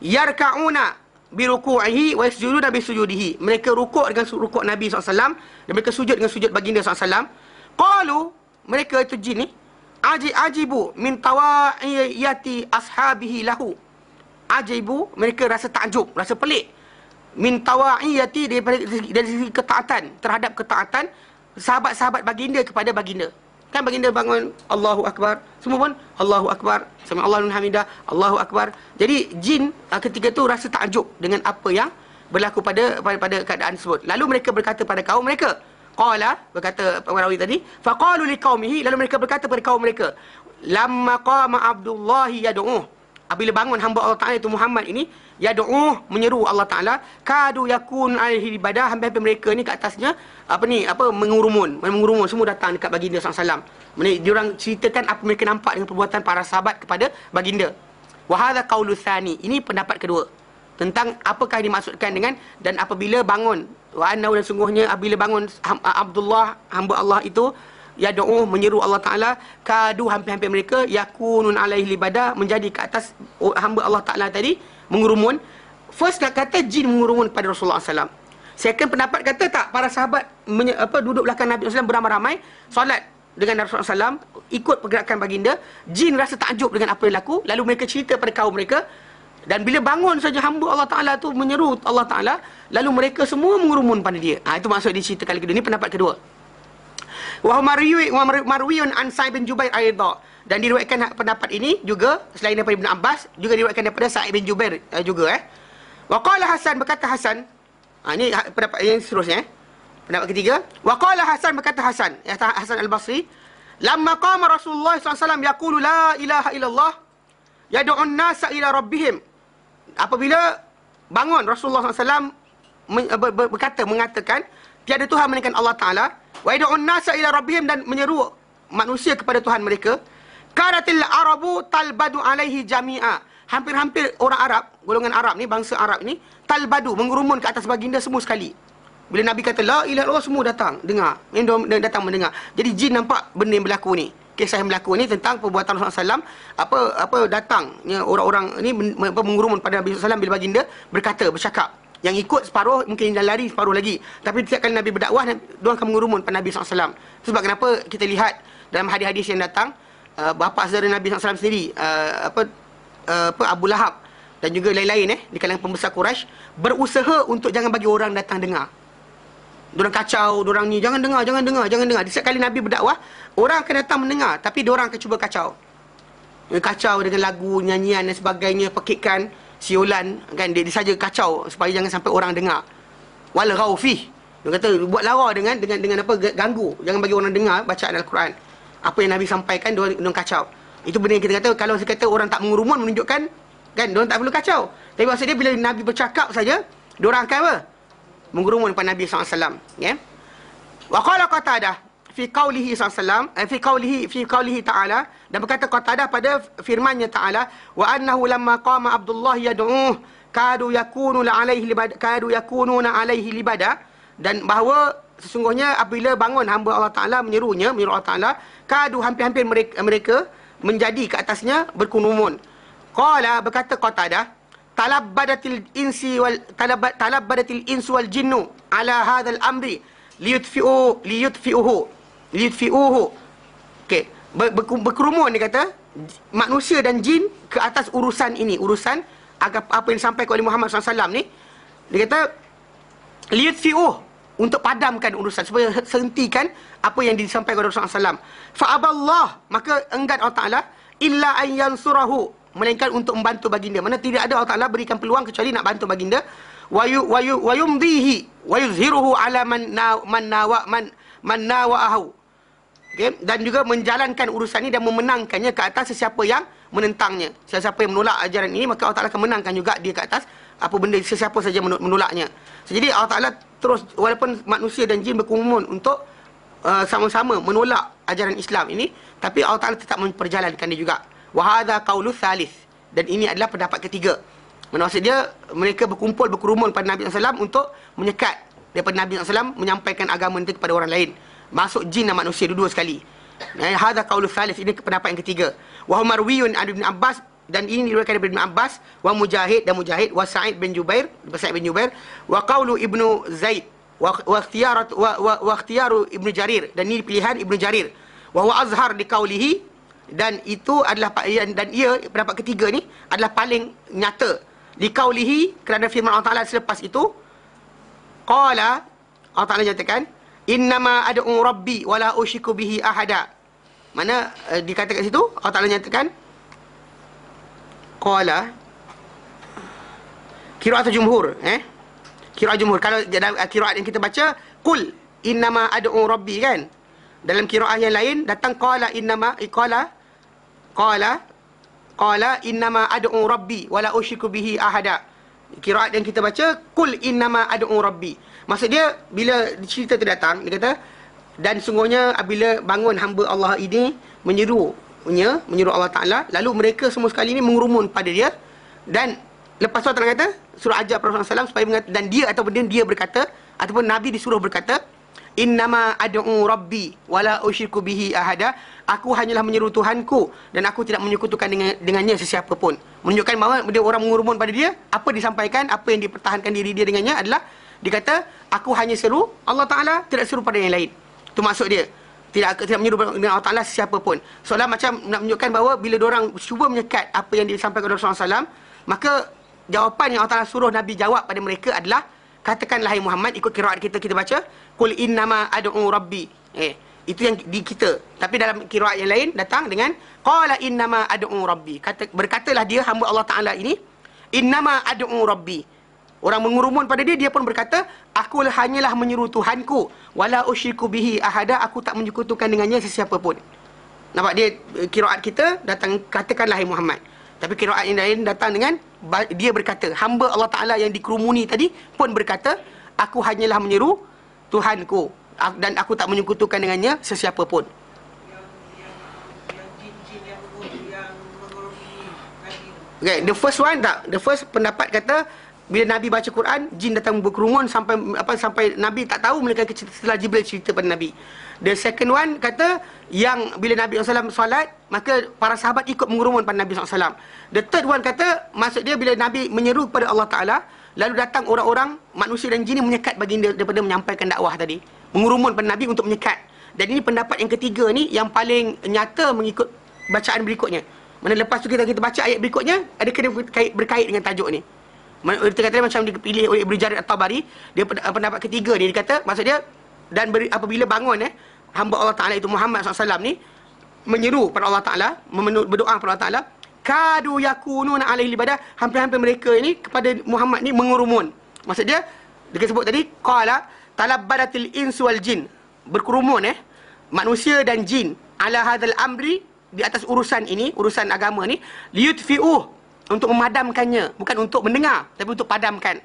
yarka'una biruku'ihi wa yasjuduna bisujudihi, mereka rukuk dengan rukuk Nabi SAW dan mereka sujud dengan sujud baginda SAW. Qalu, mereka itu jin ni, ajibu min tawaiyati ashabihi lahu, ajibu, mereka rasa takjub, rasa pelik, min tawaiyati, dari segi ketaatan, terhadap ketaatan sahabat-sahabat baginda kepada baginda. Kan baginda bangun Allahu Akbar, semua pun Allahu Akbar, sami Allahu liman hamidah, Allahu Akbar. Jadi jin ketika tu rasa takjub dengan apa yang berlaku pada keadaan tersebut. Lalu mereka berkata pada kaum mereka, qala, berkata perawi tadi, faqalu liqaumihi, lalu mereka berkata pada kaum mereka, lamma qama Abdullah yad'uh, apabila bangun hamba Allah Taala itu Muhammad ini, yad'uh, menyeru Allah Taala, kadu yakun alaihi ibadah, hampir mereka ni ke atasnya mengurumun semua datang dekat baginda SAW. Diorang ceritakan apa mereka nampak dengan perbuatan para sahabat kepada baginda. Wa hadha qaulu tsani, ini pendapat kedua tentang apakah dimaksudkan dengan dan apabila bangun, wa annahu, dan sungguhnya apabila bangun Abdullah hamba Allah itu, yad'uh, menyeru Allah Taala, kadu, hampir-hampir mereka, yakunun alaihi ibadah, menjadi ke atas hamba Allah Taala tadi mengurumun. First nak kata jin mengurumun pada Rasulullah SAW. Second pendapat kata tak, para sahabat duduk belakang Nabi SAW beramai-ramai solat dengan Rasulullah SAW, ikut pergerakan baginda. Jin rasa takjub dengan apa yang berlaku, lalu mereka cerita pada kaum mereka. Dan bila bangun saja hamba Allah Ta'ala tu menyeru Allah Ta'ala, lalu mereka semua mengurumun pada dia. Itu maksud dia cerita kali kedua. Ini pendapat kedua. Wa marwiyun an Sa'id bin Jubair aidan, dan diriwayatkan pendapat ini juga selain daripada Ibn Abbas, juga diriwayatkan daripada Sa'id bin Jubair juga. Wa qala Hasan, berkata Hasan, ini pendapat yang seterusnya. Pendapat ketiga, wa qala Hasan, berkata Hasan, Hasan Al-Basri, lamma qama Rasulullah SAW yaqulu la ilaha illallah yad'un nasa ila rabbihim, apabila bangun Rasulullah SAW mengatakan tiada Tuhan melainkan Allah Ta'ala, wa yad'un nasa ila rabbihim, dan menyeru manusia kepada Tuhan mereka, karatil arabu talbadu alaihi jami'a, hampir-hampir orang Arab, golongan Arab ni, bangsa Arab ni, talbadu, mengurumun ke atas baginda semua sekali. Bila Nabi kata la ilaha illallah, semua datang dengar, datang mendengar. Jadi jin nampak benda yang berlaku ni, kisah yang berlaku ni tentang perbuatan Rasulullah SAW, datangnya orang-orang ni mengurumun pada Nabi SAW bila baginda bercakap. Yang ikut separuh mungkin dah lari, separuh lagi. Tapi setiap kali Nabi berdakwah, diorang akan mengurumun pada Nabi SAW. Sebab kenapa kita lihat dalam hadis-hadis yang datang, bapa saudara Nabi SAW sendiri, Abu Lahab dan juga lain-lain di kalangan pembesar Quraisy, berusaha untuk jangan bagi orang datang dengar. Diorang kacau, diorang ni, jangan dengar. Setiap kali Nabi berdakwah, orang akan datang mendengar, tapi diorang akan cuba kacau. Kacau dengan lagu, nyanyian dan sebagainya, pekikan, siolan, kan, dia saja kacau supaya jangan sampai orang dengar. Wal ghaufi, dia kata buat lara dengan ganggu, jangan bagi orang dengar bacaan Al-Quran. Apa yang Nabi sampaikan, diorang kacau. Itu benda yang kita kata, kalau saya kata orang tak mengurumun, menunjukkan kan diorang tak perlu kacau. Tapi maksud dia bila Nabi bercakap saja, diorang akan apa? Mengurumun pada Nabi SAW. Ya. Wa qala Qatadah fi qawlihi SAW, fi qawlihi ta'ala, dan berkata Qatadah pada firman-Nya Ta'ala, wa annahu lamma qama Abdullah yad'uh kadu yakununa alaihi libada, dan bahawa sesungguhnya apabila bangun hamba Allah Ta'ala menyeru Allah Ta'ala, kadu, hampir-hampir mereka menjadi ke atasnya berkurumun. Qala, berkata Qatadah, talabbadatil insu wal jinnu ala hadzal amri liyutfi'uhu. Okey, berkerumun, dia kata manusia dan jin ke atas urusan ini, urusan apa yang disampaikan oleh Muhammad SAW ni. Dia kata liyutfi'uh, untuk padamkan urusan, supaya hentikan apa yang disampaikan oleh Rasulullah SAW. Fa'aballah, maka enggan Allah Ta'ala, illa an yansurahu, melainkan untuk membantu baginda. Mana tidak ada Allah Ta'ala berikan peluang kecuali nak bantu baginda. Wa yumdihi wa yuzhiruhu ala man nawa'ahu. Okay? Dan juga menjalankan urusan ini dan memenangkannya ke atas sesiapa yang menentangnya. Sesiapa yang menolak ajaran ini, maka Allah Ta'ala akan menangkan juga dia ke atas apa benda, sesiapa saja menolaknya. Jadi Allah Ta'ala terus, walaupun manusia dan jin berkumpul untuk sama-sama menolak ajaran Islam ini, tapi Allah Ta'ala tetap memperjalankan dia juga. Wahada qaulu thalith, dan ini adalah pendapat ketiga. Maksud dia, mereka berkerumun pada Nabi SAW untuk menyekat daripada Nabi SAW menyampaikan agama itu kepada orang lain. Masuk jin dan manusia dua-dua sekali. Hada qaulu thalith, ini pendapat yang ketiga. Wa marwiyun an Ibn Abbas, dan ini diriwayatkan daripada Ibn Abbas, wa Mujahid wa Sa'id bin Jubair, wa qaulu Ibnu Zaid wa ikhtiyaru Ibnu Jarir, dan ini pilihan Ibnu Jarir. Wa huwa azhar di qaulihi, dan itu adalah, dan ia pendapat ketiga ni adalah paling nyata di qaulihi, kerana firman Allah Ta'ala selepas itu, qala, Allah Ta'ala nyatakan, innama ad'u rabbi wala usyiku bihi ahada. Mana dikatakan kat situ Allah Taala nyatakan qala qiraat jumhur, qiraat jumhur. Kalau dalam qiraat yang kita baca qul innama ad'u rabbi kan, dalam qiraat yang lain datang qala innama qala innama ad'u rabbi wala usyiku bihi ahada. Qiraat yang kita baca qul innama ad'u rabbi, maksud dia bila cerita tu datang dia kata dan sungguhnya apabila bangun hamba Allah ini menyeru Allah Taala, lalu mereka semua sekali ini mengurumun pada dia, dan lepas tu Allah kata surah ajar Rasulullah SAW supaya dan dia ataupun dia berkata ataupun Nabi disuruh berkata innama ad'u rabbi wala usyriku bihi ahada, aku hanyalah menyeru Tuhanku dan aku tidak menyekutukan dengannya sesiapa pun. Menunjukkan bahawa dia orang mengurumun pada dia, apa disampaikan, apa yang dipertahankan diri dia dengannya adalah dikata aku hanya seru Allah Taala, tidak seru pada yang lain. Itu maksud dia. Tidak menyeru dengan Allah Taala sesiapa pun. Seolah macam nak menunjukkan bahawa bila diorang cuba menyekat apa yang disampaikan oleh Rasulullah SAW, maka jawapan yang Allah Taala suruh Nabi jawab pada mereka adalah katakanlah hai Muhammad, ikut qiraat kita baca qul innama ad'u rabbi. Itu yang di kita. Tapi dalam qiraat yang lain datang dengan qala innama ad'u rabbi. Berkatalah dia hamba Allah Taala ini innama ad'u rabbi. Orang mengurumun pada dia pun berkata aku hanyalah menyeru Tuhanku wala usyriku bihi ahada, aku tak menyekutukan dengannya sesiapa pun. Nampak dia qiraat kita datang katakanlah hai Muhammad. Tapi qiraat yang lain datang dengan dia berkata, hamba Allah Taala yang dikerumuni tadi pun berkata, aku hanyalah menyeru Tuhanku dan aku tak menyekutukan dengannya sesiapa pun. Okay, the first pendapat kata bila Nabi baca Quran, jin datang berkerumun sampai Nabi tak tahu mereka setelah Jibril cerita pada Nabi. The second one kata yang bila Nabi SAW solat, maka para sahabat ikut mengerumun pada Nabi SAW. The third one kata maksud dia bila Nabi menyeru kepada Allah Ta'ala, lalu datang orang-orang manusia dan jin menyekat baginda daripada menyampaikan dakwah tadi, mengerumun pada Nabi untuk menyekat. Dan ini pendapat yang ketiga ni yang paling nyata mengikut bacaan berikutnya. Mana lepas tu kita baca ayat berikutnya ada kena berkait dengan tajuk ni. Kita kata macam dipilih oleh Ibnu Jarir At-Tabari, dia pendapat ketiga ni, dia kata maksud dia dan apabila bangun hamba Allah Taala itu Muhammad SAW ni menyeru pada Allah Taala, berdoa kepada Allah Taala, kadu yakununa alaihi ibadah, hampir-hampir mereka ini kepada Muhammad ni mengurumun. Maksud dia sebut tadi qala talabbadatil insu wal jin, berkerumun manusia dan jin ala hadzal amri, di atas urusan ini, urusan agama ni, liyutfi'uh, untuk memadamkannya, bukan untuk mendengar tapi untuk padamkan.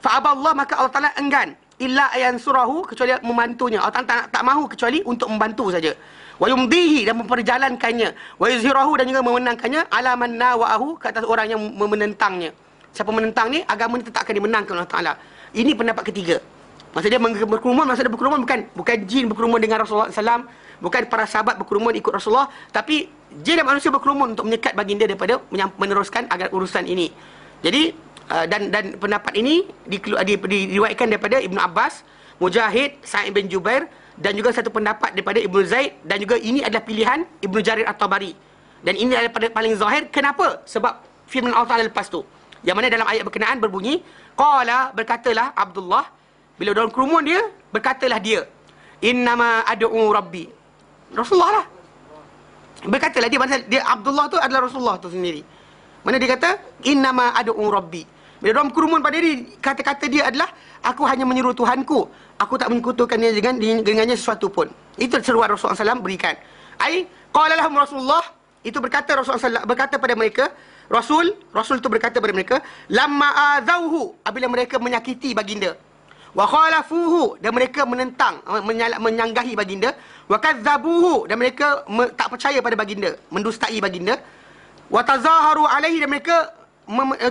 Fa aballah, maka Allah Taala enggan, illa ayansurahu, kecuali membantunya. Allah Taala tak mahu kecuali untuk membantu saja. Wa yumdihi, dan memperjalankannya. Wa yuzhirahu, dan juga memenangkannya ala man nawa'ahu, ke atas orang yang menentangnya. Siapa menentang ni, agama ni tetap akan dimenangkan Allah Taala. Ini pendapat ketiga. Maksudnya berkerumun, maksudnya berkerumun bukan jin berkerumun dengan Rasulullah SAW, bukan para sahabat berkerumun ikut Rasulullah, tapi jin dan manusia berkerumun untuk menyekat baginda daripada meneruskan agar urusan ini. Jadi dan pendapat ini diriwayatkan daripada Ibnu Abbas, Mujahid, Sa'id bin Jubair, dan juga satu pendapat daripada Ibnu Zaid, dan juga ini adalah pilihan Ibnu Jarir At-Tabari. Dan ini adalah paling zahir. Kenapa? Sebab firman Allah Taala lepas tu, yang mana dalam ayat berkenaan berbunyi qala, berkatalah Abdullah, bila dalam kerumun dia, berkatalah dia, innama ad'u rabbi. Rasulullah lah. Berkatalah dia Abdullah tu adalah Rasulullah tu sendiri. Mana dia kata innama ad'u rabbi. Bila dalam kerumun pada dia, kata-kata dia adalah aku hanya menyeru Tuhanku, aku tak menyekutukannya dengannya sesuatu pun. Itu seruan Rasulullah SAW berikan. Ai qala lahum Rasulullah, itu berkata Rasulullah SAW berkata pada mereka, Rasul tu berkata pada mereka, lamma azauhu, apabila mereka menyakiti baginda, wa khalafuhu, dan mereka menentang, menyanggahi baginda, wa kadzabuhu, dan mereka tak percaya pada baginda, mendustai baginda, wa tazaharu alaihi, dan mereka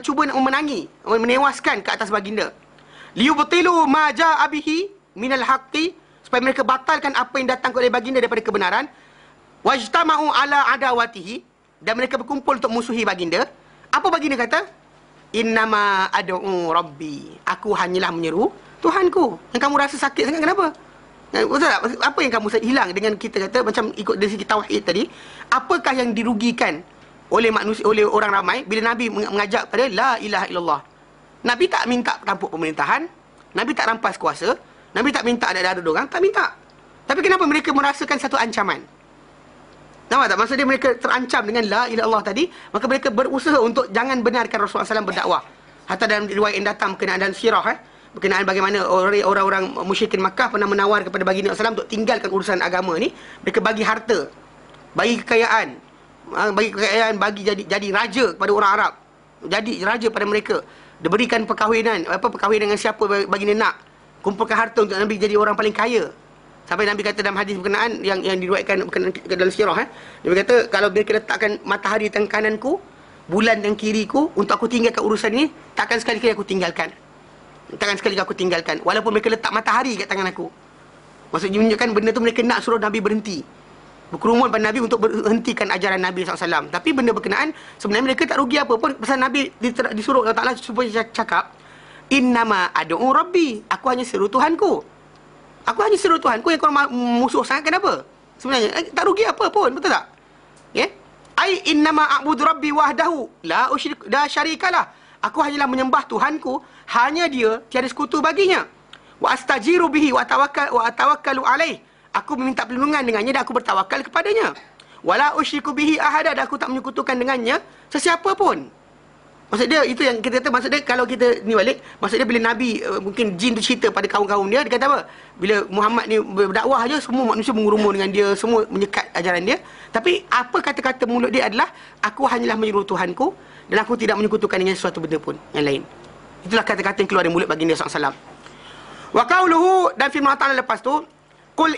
cuba memenangi, menewaskan ke atas baginda, liyubtilu ma jaa bihi minal haqqi, supaya mereka batalkan apa yang datang oleh baginda daripada kebenaran, wajtama'u ala adawatihi, dan mereka berkumpul untuk musuhi baginda. Apa baginda kata? Innama ad'u rabbi, aku hanyalah menyeru Tuhanku. Yang kamu rasa sakit sangat kenapa? Betul tak? Apa yang kamu hilang dengan kita kata macam ikut dari segi tauhid tadi? Apakah yang dirugikan oleh manusia, oleh orang ramai bila Nabi mengajak pada la ilaha illallah? Nabi tak minta tampuk pemerintahan, Nabi tak rampas kuasa, Nabi tak minta ada-ada orang, tak minta. Tapi kenapa mereka merasakan satu ancaman? Nampak tak? Maksud dia mereka terancam dengan la ilaha illallah tadi, maka mereka berusaha untuk jangan benarkan Rasulullah SAW berdakwah. Hatta dalam riwayat yang datang berkenaan dalam sirah, berkenaan bagaimana orang-orang musyrikin Makkah pernah menawar kepada baginda SAW untuk tinggalkan urusan agama ni. Mereka bagi harta, bagi kekayaan, bagi jadi raja kepada orang Arab, jadi raja pada mereka. Dia berikan perkahwinan dengan siapa baginda nak, kumpulkan harta untuk Nabi jadi orang paling kaya. Sampai Nabi kata dalam hadis berkenaan yang diriwayatkan dalam sirah, Nabi kata, kalau mereka letakkan matahari di tangan kananku, bulan dan kiriku untuk aku tinggalkan urusan ini, takkan sekali-kali aku tinggalkan. Takkan sekali-kali aku tinggalkan. Walaupun mereka letak matahari kat tangan aku. Maksudnya menunjukkan benda tu mereka nak suruh Nabi berhenti. Berkerumun pada Nabi untuk berhentikan ajaran Nabi SAW. Tapi benda berkenaan, sebenarnya mereka tak rugi apa pun. Pasal Nabi disuruh Allah Ta'ala supaya cakap, innama adu'u rabbi. Aku hanya seru Tuhanku. Aku hanya seru Tuhanku, yang korang musuh sangat kenapa? Sebenarnya tak rugi apa pun, betul tak? Ya? Ai innama a'budu rabbi wahdahu la usyrik la syarikalah. Aku hanyalah menyembah Tuhanku, hanya dia, tiada sekutu baginya. Wa astajiru bihi wa atawakkalu alaih. Aku meminta perlindungan dengannya dan aku bertawakal kepadanya. Wala usyriku bihi ahada, dan aku tak menyekutukan dengannya sesiapa pun. Maksud dia, itu yang kita kata, maksud dia kalau kita ni balik, maksud dia bila Nabi, mungkin jin tu cerita pada kaum-kaum dia kata apa? Bila Muhammad ni berdakwah aja, semua manusia mengurumun dengan dia, semua menyekat ajaran dia. Tapi apa kata-kata mulut dia adalah, aku hanyalah menyuruh Tuhanku, dan aku tidak menyekutukan dengan sesuatu benda pun yang lain. Itulah kata-kata yang keluar dari mulut baginda SAW. Wa qauluhu, dan firman Allah Ta'ala lepas tu, Qul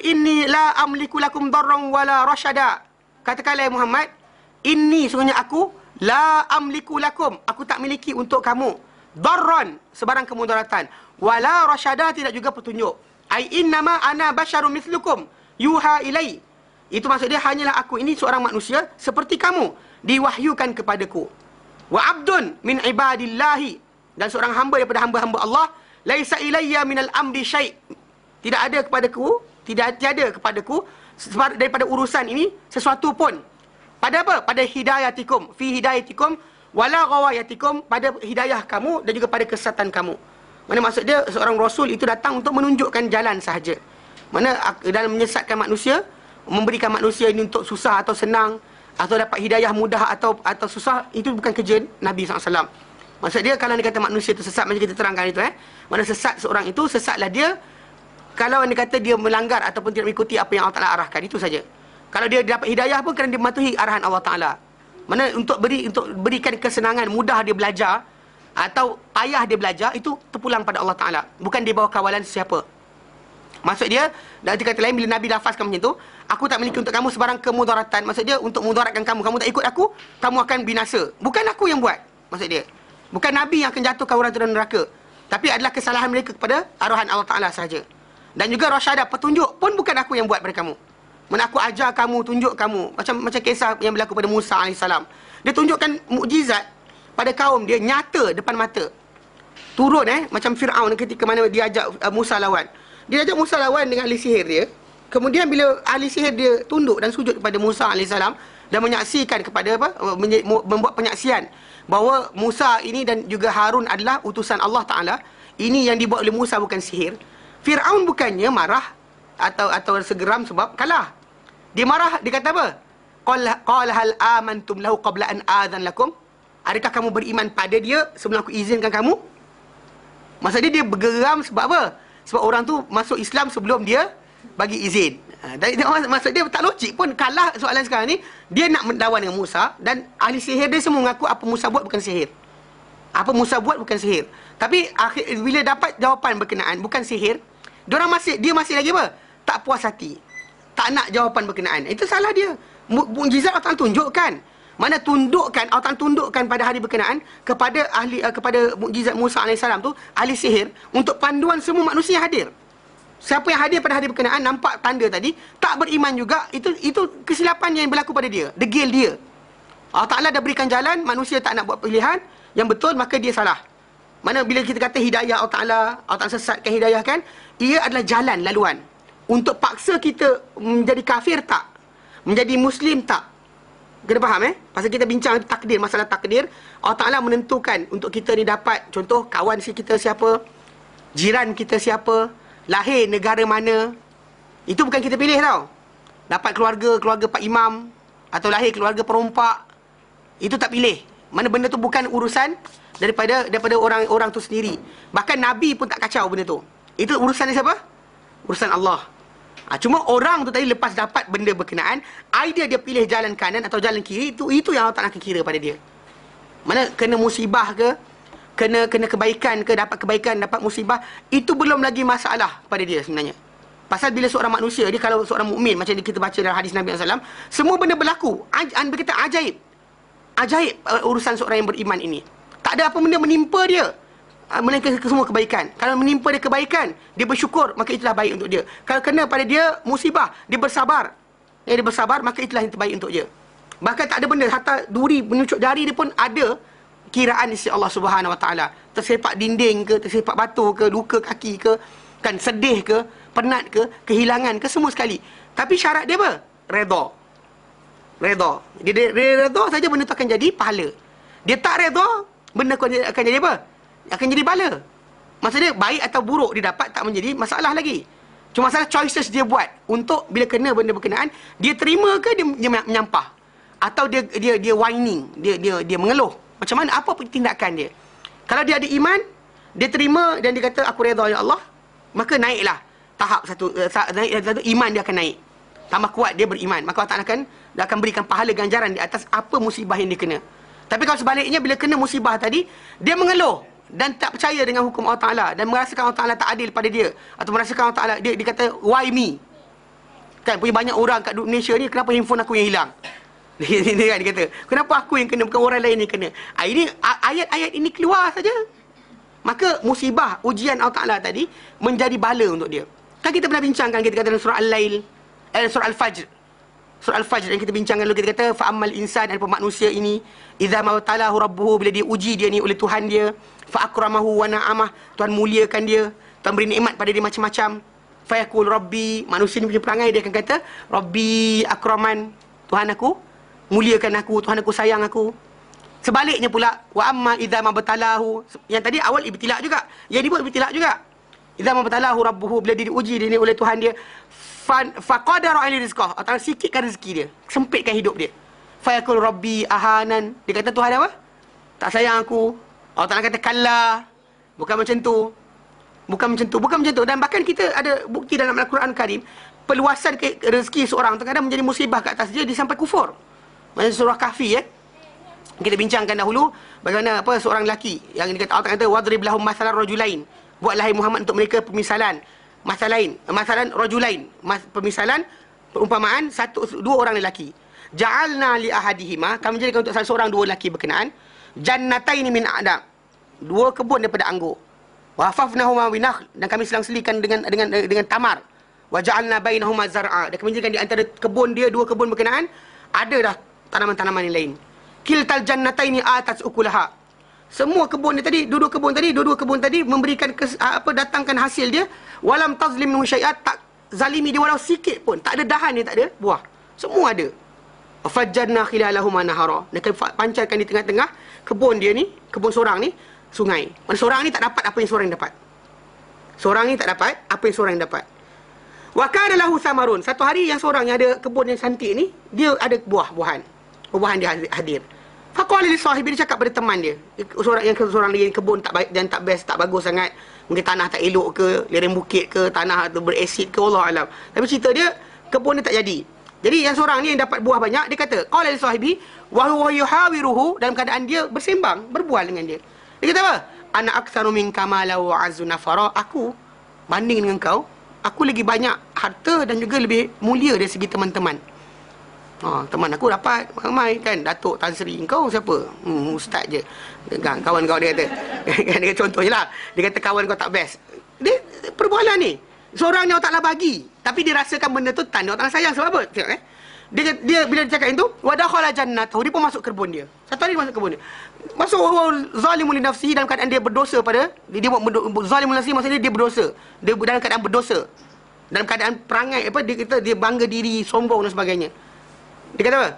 inni la amliku lakum darran wala rasyada. Katakanlah ya Muhammad, inni, sungguhnya aku, la amliku lakum, aku tak miliki untuk kamu, darran, sebarang kemudaratan, wala rasyada, tidak juga petunjuk. Ai innama ana basyarum mithlukum yuha ilai. Itu maksud dia, hanyalah aku ini seorang manusia seperti kamu, diwahyukan kepadaku. Wa abdun min ibadillahi, dan seorang hamba daripada hamba-hamba Allah, laisa ilayya minal amri syai'. Tidak ada kepadaku, tiada kepadaku daripada urusan ini sesuatu pun. Pada apa? Pada hidayatikum, fi hidayatikum wala ghawayatikum, pada hidayah kamu dan juga pada kesesatan kamu. Mana maksud dia, seorang rasul itu datang untuk menunjukkan jalan sahaja. Mana dalam menyesatkan manusia, memberikan manusia ini untuk susah atau senang, atau dapat hidayah mudah atau susah, itu bukan kerja Nabi SAW. Maksud dia, kalau dia kata manusia itu sesat, macam kita terangkan itu, mana sesat seorang itu, sesatlah dia kalau dia kata dia melanggar ataupun tidak mengikuti apa yang Allah Ta'ala arahkan, itu saja. Kalau dia dapat hidayah pun kerana dia mematuhi arahan Allah Ta'ala. Mana untuk berikan kesenangan, mudah dia belajar atau payah dia belajar, itu terpulang pada Allah Ta'ala, bukan di bawah kawalan sesiapa. Maksud dia, dalam kata lain, bila Nabi lafazkan macam tu, aku tak memiliki untuk kamu sebarang kemudaratan. Maksud dia, untuk mudaratkan kamu, kamu tak ikut aku, kamu akan binasa. Bukan aku yang buat, maksud dia. Bukan Nabi yang akan jatuhkan orang tu dalam neraka, tapi adalah kesalahan mereka kepada arahan Allah Ta'ala sahaja. Dan juga rasyadah, petunjuk pun bukan aku yang buat pada kamu. Mana aku ajar kamu, tunjuk kamu. Macam kisah yang berlaku pada Musa AS. Dia tunjukkan mukjizat pada kaum dia, nyata depan mata. Turun macam Fir'aun ketika mana dia ajak Musa lawan. Dia ajak Musa lawan dengan ahli sihir dia. Kemudian bila ahli sihir dia tunduk dan sujud kepada Musa AS dan menyaksikan kepada membuat penyaksian bahawa Musa ini dan juga Harun adalah utusan Allah Ta'ala, ini yang dibuat oleh Musa bukan sihir. Fir'aun bukannya marah atau segeram sebab kalah. Dia marah, dia kata apa? Qala hal amantum lahu qabla an adzan lakum. Adakah kamu beriman pada dia sebelum aku izinkan kamu? Maksudnya dia bergeram sebab apa? Sebab orang tu masuk Islam sebelum dia bagi izin. Maksud dia tak logik pun, kalah soalan sekarang ni. Dia nak mendawan dengan Musa, dan ahli sihir dia semua mengaku apa Musa buat bukan sihir. Apa Musa buat bukan sihir. Tapi bila dapat jawapan berkenaan bukan sihir, dia masih lagi apa? Tak puas hati. Tak nak jawapan berkenaan. Itu salah dia. Mukjizat Allah tunjukkan. Mana tundukkan, Allah tundukkan pada hari berkenaan kepada kepada mukjizat Musa AS tu, ahli sihir, untuk panduan semua manusia yang hadir. Siapa yang hadir pada hari berkenaan nampak tanda tadi, tak beriman juga, itu kesilapan yang berlaku pada dia, degil dia. Allah Ta'ala dah berikan jalan, manusia tak nak buat pilihan yang betul, maka dia salah. Mana bila kita kata hidayah Allah Ta'ala sesatkan hidayah kan, ia adalah jalan, laluan. Untuk paksa kita menjadi kafir tak, menjadi Muslim tak. Kena faham Pasal kita bincang takdir, masalah takdir. Allah Ta'ala menentukan untuk kita ni dapat, contoh kawan kita siapa, jiran kita siapa, lahir negara mana, Itu bukan kita pilih tau. Dapat keluarga Pak Imam atau lahir keluarga perompak, itu tak pilih. Mana benda tu bukan urusan daripada orang tu sendiri. Bahkan Nabi pun tak kacau benda tu. Itu urusan siapa? Urusan Allah. Cuma orang tu tadi lepas dapat benda berkenaan, idea dia pilih jalan kanan atau jalan kiri, itu yang Allah tak nak kira pada dia. Mana kena musibah ke, kena kebaikan ke, dapat kebaikan, dapat musibah, itu belum lagi masalah pada dia sebenarnya. Pasal bila seorang manusia, dia kalau seorang mukmin, macam kita baca dalam hadis Nabi SAW, semua benda berlaku. Berkata ajaib. Ajaib urusan seorang yang beriman ini. Tak ada apa benda menimpa dia, melainkan semua kebaikan. Kalau menimpa dia kebaikan, dia bersyukur, maka itulah baik untuk dia. Kalau kena pada dia musibah, dia bersabar. Dia bersabar, maka itulah yang terbaik untuk dia. Bahkan tak ada benda, hatta duri menyucuk jari dia pun ada kiraan di sisi Allah Subhanahu Wa Taala. Tersepak dinding ke, tersepak batu ke, luka kaki ke, kan, sedih ke, penat ke, kehilangan ke, semua sekali. Tapi syarat dia apa? Redha. Dia redha saja, benda tu akan jadi pahala. Dia tak redha, benda akan jadi apa? Akan jadi bala. Maksudnya baik atau buruk dia dapat tak menjadi masalah lagi. Cuma masalah choices dia buat untuk bila kena benda berkenaan, dia terima ke dia menyampah, atau dia whining, dia mengeluh. Macam mana, apa tindakan dia? Kalau dia ada iman, dia terima dan dia kata aku redha ya Allah, maka naiklah tahap satu, iman dia akan naik. Tambah kuat dia beriman, maka Allah Ta'ala akan berikan pahala ganjaran di atas apa musibah yang dia kena. Tapi kalau sebaliknya, bila kena musibah tadi, dia mengeluh dan tak percaya dengan hukum Allah Ta'ala, dan merasakan Allah Ta'ala tak adil pada dia, atau merasakan Allah Ta'ala, dia kata why me. Kan, punya banyak orang kat Malaysia ni, kenapa handphone aku yang hilang? Dia kata, kenapa aku yang kena, bukan orang lain yang kena? Ini ayat-ayat ini keluar saja, maka musibah, ujian Allah Ta'ala tadi menjadi bala untuk dia. Kan kita pernah bincangkan, kita kata dalam surah Al-Lail, surah Al-Fajr. Surah Al-Fajr yang kita bincangkan dulu, kita kata fa'ammal insan, ada manusia ini, idza mabtalahu rabbuhu, bila dia uji dia ni oleh Tuhan dia, fa'akramahu wa na'amah, Tuhan muliakan dia, Tuhan beri nikmat pada dia macam-macam, fayaqul rabbi, manusia ni punya perangai, dia akan kata rabbi akraman, Tuhan aku muliakan aku, Tuhan aku sayang aku. Sebaliknya pula, wa amma idza mabtalahu, yang tadi awal ibtila juga, yang dibuat ibtila juga. Idza mabtalahu rabbuhu, bila dia diuji dia ni oleh Tuhan dia, faqadara alaihi rizqah, atau sikitkan rezeki dia, sempitkan hidup dia. Fayaqul rabbi ahanan, dia kata Tuhan apa? Tak sayang aku. Allah Ta'ala kata kalla, bukan macam tu. Bukan macam tu. Dan bahkan kita ada bukti dalam Al-Quran Karim, peluasan rezeki seorang terkadang menjadi musibah kat atas dia sampai kufur. Macam surah Kahfi kita bincangkan dahulu bagaimana seorang lelaki yang dikata Allah kata wadrib lahum masalan rajulain, buatlah Muhammad untuk mereka pemisalan masalan rajulain, pemisalan perumpamaan dua orang lelaki. Ja'alna li ahadihima, kami jadikan untuk salah seorang dua lelaki berkenaan, jannataini min a'dab, dua kebun daripada anggur, wa hafafnahuma binakhl, dan kami selang-selikan dengan tamar, wa ja'alna bainahuma zar'a, dan kami jadikan di antara kebun dia, dua kebun berkenaan, ada dah tanaman-tanaman yang lain. Kiltal jannataini atas ukulaha, semua kebun dia tadi, dua kebun tadi memberikan datangkan hasil dia, walam tazlim minhu syai'at, tak zalimi dia walau sikit pun, tak ada dahan dia, tak ada buah, semua ada. Fajjarna khilalahuma nahara, dan kami pancarkan di tengah-tengah kebun dia ni, kebun seorang ni, sungai. Mana seorang ni tak dapat apa yang seorang dapat. Wa kana lahu samarun, satu hari yang seorang yang ada kebun yang cantik ni, dia ada buah-buahan dia hadir. Faqala li sahibi, dia cakap pada teman dia, seorang lagi kebun tak baik dan tak best, tak bagus sangat, mungkin tanah tak elok ke, lereng bukit ke, tanah tu berasid ke, Allah alam. Tapi cerita dia kebun dia tak jadi. Jadi yang seorang ni yang dapat buah banyak, dia kata qala li sahibi wa huwa yuhawiruhu, dalam keadaan dia bersembang, berbual dengan dia. Dia kata apa? Ana aktsaru minka mala wa azzu nafara, aku banding dengan kau, aku lagi banyak harta dan juga lebih mulia dari segi teman-teman. Teman aku dapat ramai kan, Datuk Tan Sri, kau siapa? Ustaz je. Kawan kau, dia kata. Dia contoh je lah. Dia kata kawan kau tak best. Dia perbualan ni, seorang ni Allah Ta'ala bagi, tapi dia rasakan benda tu tanda Allah Ta'ala sayang. Sebab apa? Tengok dia bila dia cakap itu, wa dakhala jannatahu, dia pun masuk kebun dia. Satu hari dia masuk kebun dia. Masuk zalimun li nafsihi, dalam keadaan dia berdosa pada dia buat zalimun li nafsihi, maksudnya dia berdosa. Dia dalam keadaan berdosa. Dalam keadaan perangai dia kata dia bangga diri, sombong dan sebagainya. Dia kata apa?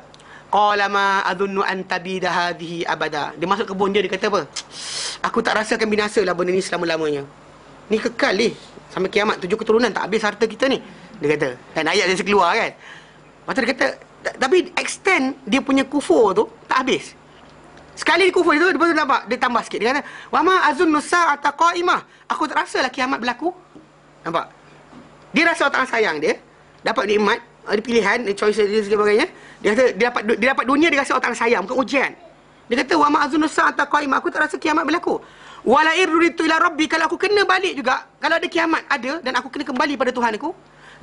Qala ma adunnu an tabida hadhihi abada. Dia masuk kebun dia kata apa? Aku tak rasakan binasalah benda ni selama-lamanya. Ni kekal sampai kiamat, 7 keturunan tak habis harta kita ni. Dia kata. Dan ayat dia keluar kan. Lepas tu dia kata, tapi extend dia punya kufur tu tak habis. Sekali dia kufur itu, dia tambah sikit. Dia kata, wa ma azunnu sa'ata qa'imah. Aku tak rasalah kiamat berlaku. Nampak? Dia rasa Allah Ta'ala sayang dia, dapat nikmat, ada pilihan, choice dia sebagainya. Dia kata dia dapat dunia, dia rasa Allah Ta'ala sayang, bukan ujian. Dia kata wa ma azunnu sa'ata qa'imah. Aku tak rasa kiamat berlaku. Wala irritu ila rabbi, kalau aku kena balik juga, kalau ada kiamat ada dan aku kena kembali pada Tuhan aku,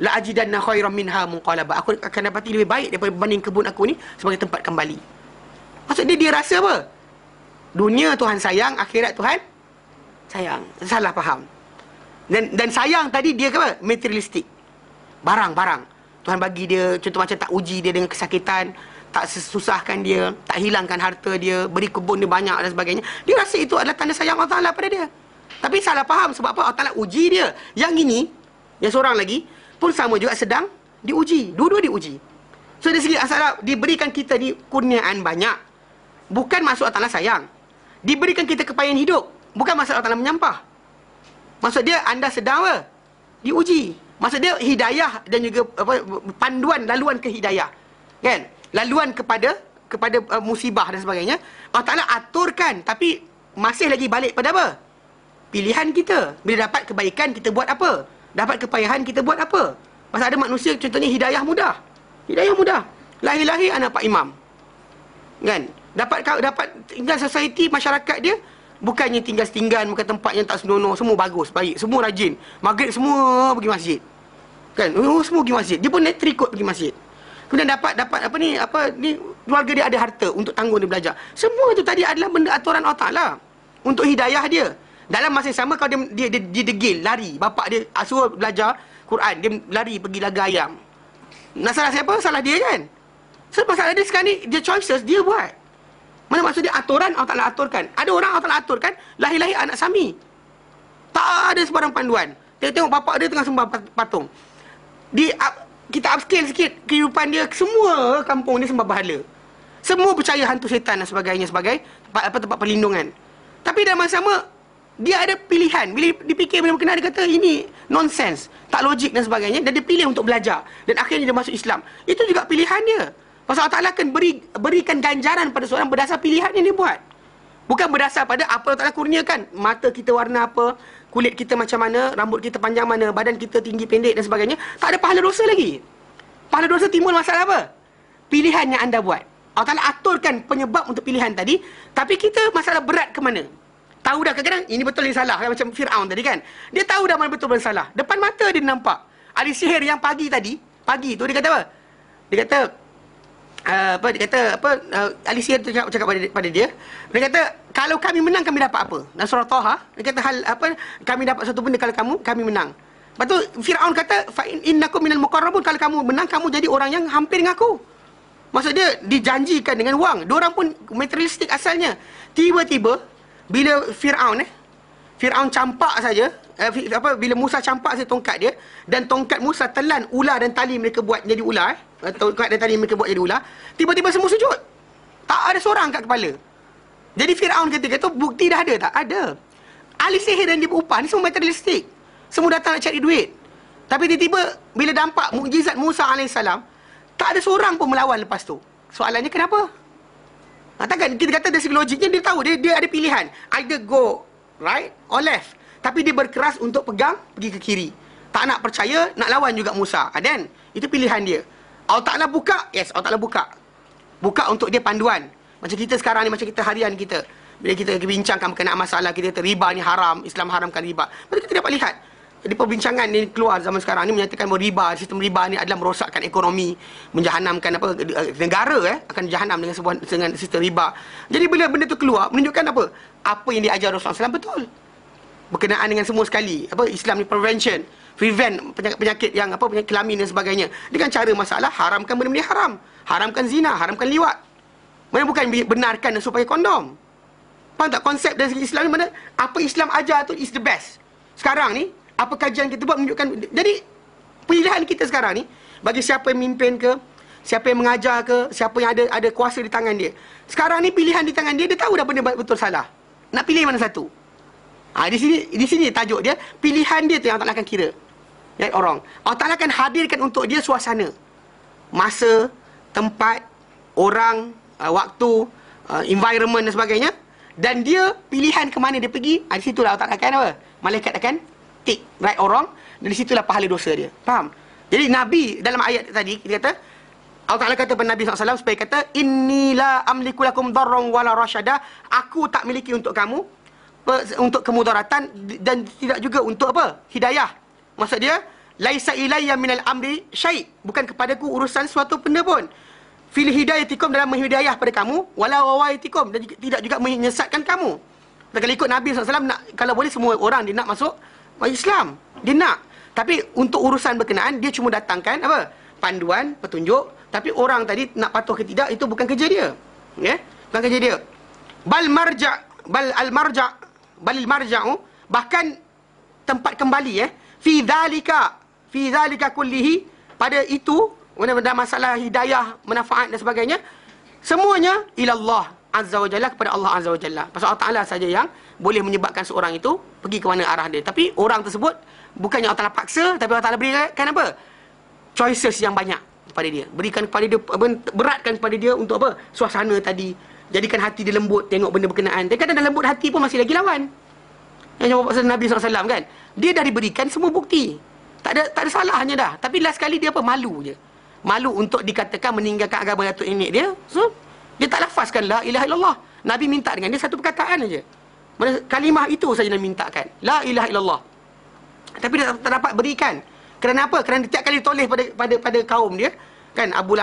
la ajidanna khairan minha munqalaba. Aku akan dapati lebih baik daripada berbanding kebun aku ni sebagai tempat kembali. Maksud dia rasa apa? Dunia Tuhan sayang, akhirat Tuhan sayang. Salah faham. Dan sayang tadi dia apa? Materialistik. Barang-barang. Tuhan bagi dia, contoh macam tak uji dia dengan kesakitan, tak susahkan dia, tak hilangkan harta dia, beri kebun dia banyak dan sebagainya. Dia rasa itu adalah tanda sayang Allah Ta'ala pada dia. Tapi salah faham sebab apa? Allah Ta'ala uji dia. Yang ini, yang seorang lagi pun sama juga sedang diuji. Dua-dua diuji. So dari segi asal diberikan kita ni kurniaan banyak, bukan maksud Allah Ta'ala sayang. Diberikan kita kepayahan hidup, bukan maksud Allah Ta'ala menyampah. Maksud dia anda sedang apa? Diuji. Maksud dia hidayah dan juga apa, panduan, laluan ke hidayah. Kan? Laluan kepada musibah dan sebagainya. Allah Ta'ala aturkan, tapi masih lagi balik pada apa? Pilihan kita. Bila dapat kebaikan, kita buat apa? Dapat kepayahan, kita buat apa? Pasal ada manusia, contohnya hidayah mudah. Hidayah mudah. Lahir-lahir anak Pak Imam. Kan? Dapat tinggal society, masyarakat dia, bukannya tinggal setinggan, bukan tempat yang tak senonoh, semua bagus, baik, semua rajin. Maghrib semua pergi masjid. Kan? Semua pergi masjid. Dia pun terikut pergi masjid. Kemudian dapat apa ni keluarga dia ada harta untuk tanggung dia belajar. Semua itu tadi adalah benda aturan Allah Ta'ala untuk hidayah dia. Dalam masa yang sama kalau dia degil, lari, bapak dia suruh belajar Quran, dia lari pergi laga ayam. Nak salah siapa? Salah dia kan? So masalah dia sekarang ni, dia choices dia buat. Mana maksud dia aturan Allah Ta'ala aturkan. Ada orang Allah Ta'ala aturkan lahir-lahir anak sami. Tak ada sebarang panduan. Tengok bapak dia tengah sembah patung. Kita upscale sikit kehidupan dia, semua kampung dia sembah berhala. Semua percaya hantu setan dan sebagainya sebagai tempat perlindungan. Tapi dalam masa sama dia ada pilihan. Bila dipikir benda berkenaan, dia kata ini nonsense, tak logik dan sebagainya, dan dia pilih untuk belajar dan akhirnya dia masuk Islam. Itu juga pilihan dia. Pasal Allah Ta'ala akan berikan ganjaran pada seorang berdasar pilihan yang dia buat. Bukan berdasar pada apa Allah Ta'ala kurniakan. Mata kita warna apa, kulit kita macam mana, rambut kita panjang mana, badan kita tinggi pendek dan sebagainya. Tak ada pahala dosa lagi. Pahala dosa timbul masalah apa? Pilihan yang anda buat. Allah Ta'ala aturkan penyebab untuk pilihan tadi, tapi kita masalah berat ke mana? Tahu dah kadang-kadang ini betul, ini salah. Macam Fir'aun tadi kan. Dia tahu dah mana betul, mana salah. Depan mata dia nampak. Ahli sihir yang pagi tu dia kata apa? Dia kata ahli sihir tu cakap pada dia. Dia kata, kalau kami menang kami dapat apa? Dan surah Taha, dia kata kami dapat satu benda kalau kami menang. Lepas tu Fir'aun kata, fa innakum minal muqarrabun, kalau kamu menang kamu jadi orang yang hampir dengan aku. Maksud dia dijanjikan dengan wang. Diorang pun materialistik asalnya. Tiba-tiba bila Fir'aun campak saja, bila Musa campak saja tongkat dia, dan tongkat Musa telan ular dan tali mereka buat jadi ular, tongkat dan tali mereka buat jadi ular, tiba-tiba semua sujud. Tak ada seorang kat kepala. Jadi Fir'aun ketika tu bukti dah ada tak? Ada. Ahli sihir dan dia berupah ni semua materialistik. Semua datang nak cari duit. Tapi tiba-tiba bila nampak mukjizat Musa AS, tak ada seorang pun melawan lepas tu. Soalannya kenapa? Takkan kita kata dari segi logiknya dia tahu dia ada pilihan, either go right or left. Tapi dia berkeras untuk pergi ke kiri. Tak nak percaya, nak lawan juga Musa. Dan itu pilihan dia. Allah Ta'ala buka, yes, Allah Ta'ala buka. Buka untuk dia panduan. Macam kita sekarang ni, macam kita harian kita. Bila kita bincangkan berkenaan masalah, kita kata riba ni haram, Islam haramkan riba. Lepas kita dapat lihat, di perbincangan ni keluar zaman sekarang ni menyatakan bahawa riba, sistem riba ni adalah merosakkan ekonomi, menjahanamkan negara akan jahanam dengan sistem riba. Jadi bila benda tu keluar menunjukkan apa yang diajar Rasulullah SAW betul. Berkenaan dengan semua sekali, Islam ni prevent penyakit yang penyakit kelamin dan sebagainya. Dengan cara masalah haramkan benda-benda haram, haramkan zina, haramkan liwat. Mana bukan benarkan supaya kondom. Faham tak konsep dari segi Islam ni, mana apa Islam ajar tu is the best. Sekarang ni apa kajian kita buat menunjukkan. Jadi pilihan kita sekarang ni, bagi siapa yang mimpin ke, siapa yang mengajar ke, siapa yang ada kuasa di tangan dia, sekarang ni pilihan di tangan dia, dia tahu dah benda betul salah. Nak pilih mana satu? Di sini tajuk dia, pilihan dia tu yang tak akan kira. right orang. Allah Ta'ala akan hadirkan untuk dia suasana, masa, tempat, orang, waktu, environment dan sebagainya. Dan dia pilihan ke mana dia pergi, di situlah Allah Ta'ala akan apa? Malaikat akan tick right orang, dan di situlah pahala dosa dia. Faham? Jadi Nabi dalam ayat tadi kita kata, Allah Ta'ala kata kepada Nabi SAW supaya kata, inni la amliku lakum darran wala rasyada, aku tak miliki untuk kamu untuk kemudaratan dan tidak juga untuk apa? Hidayah. Maksud dia, laisa ilayya minal amri syai', bukan kepadaku urusan suatu benda pun. Fil hidayatikum, dalam menghidayah pada kamu, wala wawaitikum, dan tidak juga menyesatkan kamu. Dan kalau ikut Nabi SAW, nak, kalau boleh semua orang dia nak masuk Islam. Dia nak. Tapi untuk urusan berkenaan, dia cuma datangkan apa? Panduan, petunjuk. Tapi orang tadi nak patuh ke tidak, itu bukan kerja dia. Ya? Bukan kerja dia. Bal al marja'u, bahkan tempat kembali fi dzalika kullihi, pada itu, pada masalah hidayah, manfaat dan sebagainya, semuanya ilallah azza wa jalla, kepada Allah azza wa jalla. Pasal Allah Ta'ala saja yang boleh menyebabkan seorang itu pergi ke mana arah dia. Tapi orang tersebut bukannya Allah Ta'ala paksa, tapi Allah Ta'ala berikan apa? Choices yang banyak kepada dia. Berikan kepada dia, beratkan kepada dia untuk apa? Suasana tadi. Jadikan hati dia lembut tengok benda berkenaan. Dan kadang dalam lembut hati pun masih lagi lawan. Yang jawab pasal Nabi SAW kan. Dia dah diberikan semua bukti. Tak ada salahnya dah. Tapi last kali dia apa? Malu je. Malu untuk dikatakan meninggalkan agama datuk nenek dia. So, dia tak lafazkan la ilaha illallah. Nabi minta dengan dia satu perkataan aja. Kalimah itu saja Nabi mintakan. La ilaha illallah. Tapi dia tak dapat berikan. Kerana apa? Kerana setiap kali toleh pada kaum dia, kan, Abu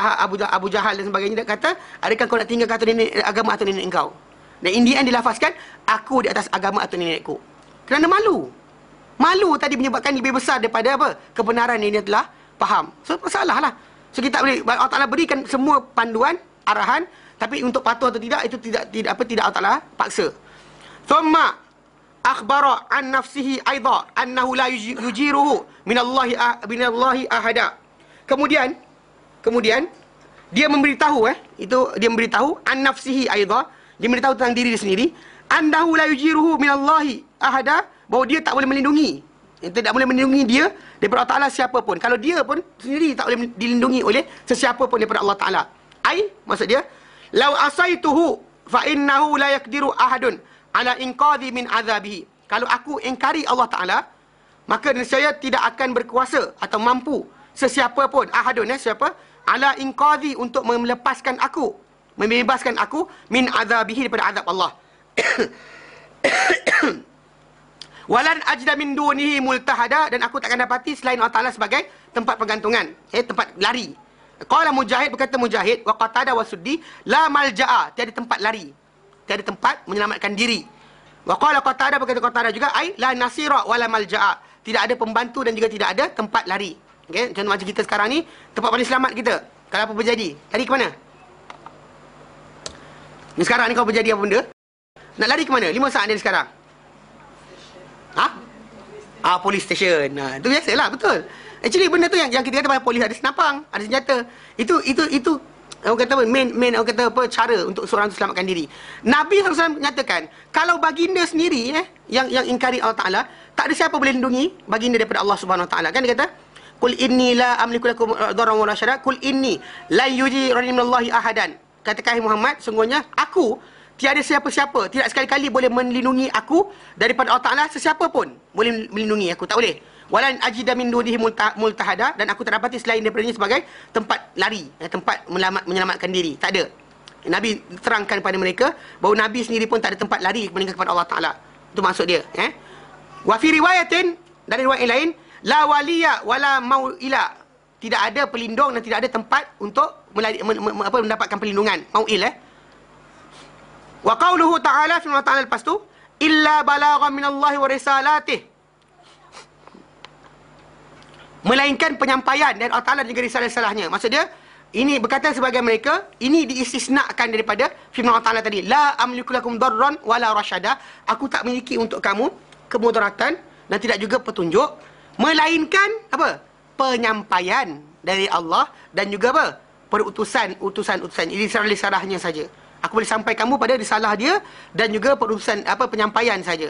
Jahal dan sebagainya, dia kata, adakah kau nak tinggal kata agama atau nenek engkau? Dan in the end dilafazkan, aku di atas agama atau nenekku. Kerana malu. Malu tadi menyebabkan lebih besar daripada apa? Kebenaran ini telah faham. So, masalah lah. So, kita boleh, Allah Ta'ala berikan semua panduan, arahan, tapi untuk patuh atau tidak, itu tidak Allah Ta'ala paksa. Thumma akhbara an nafsihi aidha annahu la yujiruhu minallahi ahada. Kemudian dia memberitahu dia memberitahu an nafsihi aidha, dia memberitahu tentang diri dia sendiri, annahu la yujiruhu minallahi ahada, bahawa dia tak boleh melindungi, tidak boleh melindungi dia daripada Allah Ta'ala siapa pun. Kalau dia pun sendiri tak boleh dilindungi oleh sesiapa pun daripada Allah Ta'ala. Maksud dia, lau asaituhu fa innahu la yaqdiru ahadun ala inqadhi min azabihi. Kalau aku ingkari Allah Ta'ala, maka nescaya tidak akan berkuasa atau mampu sesiapa pun, ahadun siapa, ala inqadhi, untuk melepaskan aku, membebaskan aku, min azabihi, daripada azab Allah. Walan ajda min dunihi multahada, dan aku takkan dapati selain Allah Ta'ala sebagai tempat pergantungan, tempat lari. Qala Mujahid, berkata Mujahid, wa Qatadah wa Suddi, la malja'a, tiada tempat lari, tiada tempat menyelamatkan diri. Wa qala Qatadah, berkata Qatadah juga, la nasira wa la malja'a, tidak ada pembantu dan juga tidak ada tempat lari. Okey, contoh macam kita sekarang ni, tempat paling selamat kita, kalau apa berjadi, lari ke mana? Ni sekarang ni kalau berjadi apa benda, nak lari ke mana? 5 saat dari sekarang. Police station. Itu biasalah, betul. Actually benda tu yang kita kata polis ada senapang, ada senjata. Itu orang kata main orang kata apa, cara untuk seorang tu selamatkan diri. Nabi SAW menyatakan, kalau baginda sendiri yang ingkari Allah Ta'ala, tak ada siapa boleh lindungi baginda daripada Allah Subhanahu Wa Ta'ala. Kan dia kata, Qul inni la amliku lakum darran wa la syara, Qul inni la yujirani minallahi ahadan. Katakan Muhammad, sungguhnya aku tiada siapa-siapa, tidak sekali-kali boleh melindungi aku daripada Allah Ta'ala, sesiapa pun boleh melindungi aku, tak boleh. Walan ajida min dunihi multahada, dan aku tak dapati selain daripadanya sebagai tempat lari, tempat menyelamatkan diri. Tak ada. Nabi terangkan kepada mereka bahawa Nabi sendiri pun tak ada tempat lari melainkan kepada Allah Ta'ala. Itu maksud dia. Wa fi riwayatin, dari riwayat lain, la waliya wala mau'ila, tidak ada pelindung dan tidak ada tempat untuk mendapatkan pelindungan. Mau'il Wa qauluhu ta'ala, firman Allah Ta'ala lepas tu, illa balaghan minallahi wa risalatih, melainkan penyampaian dan Allah Ta'ala juga risalah-risalahnya. Maksud dia, ini berkata sebagai mereka, ini diistisnakan daripada firman Allah Ta'ala tadi, la amliku lakum darran wala rasyada, aku tak memiliki untuk kamu kemudaratan dan tidak juga petunjuk, melainkan apa? Penyampaian dari Allah dan juga apa? Perutusan, utusan-utusan, ini risalah-risalahnya saja. Aku boleh sampai kamu pada risalah dia dan juga perutusan penyampaian saja.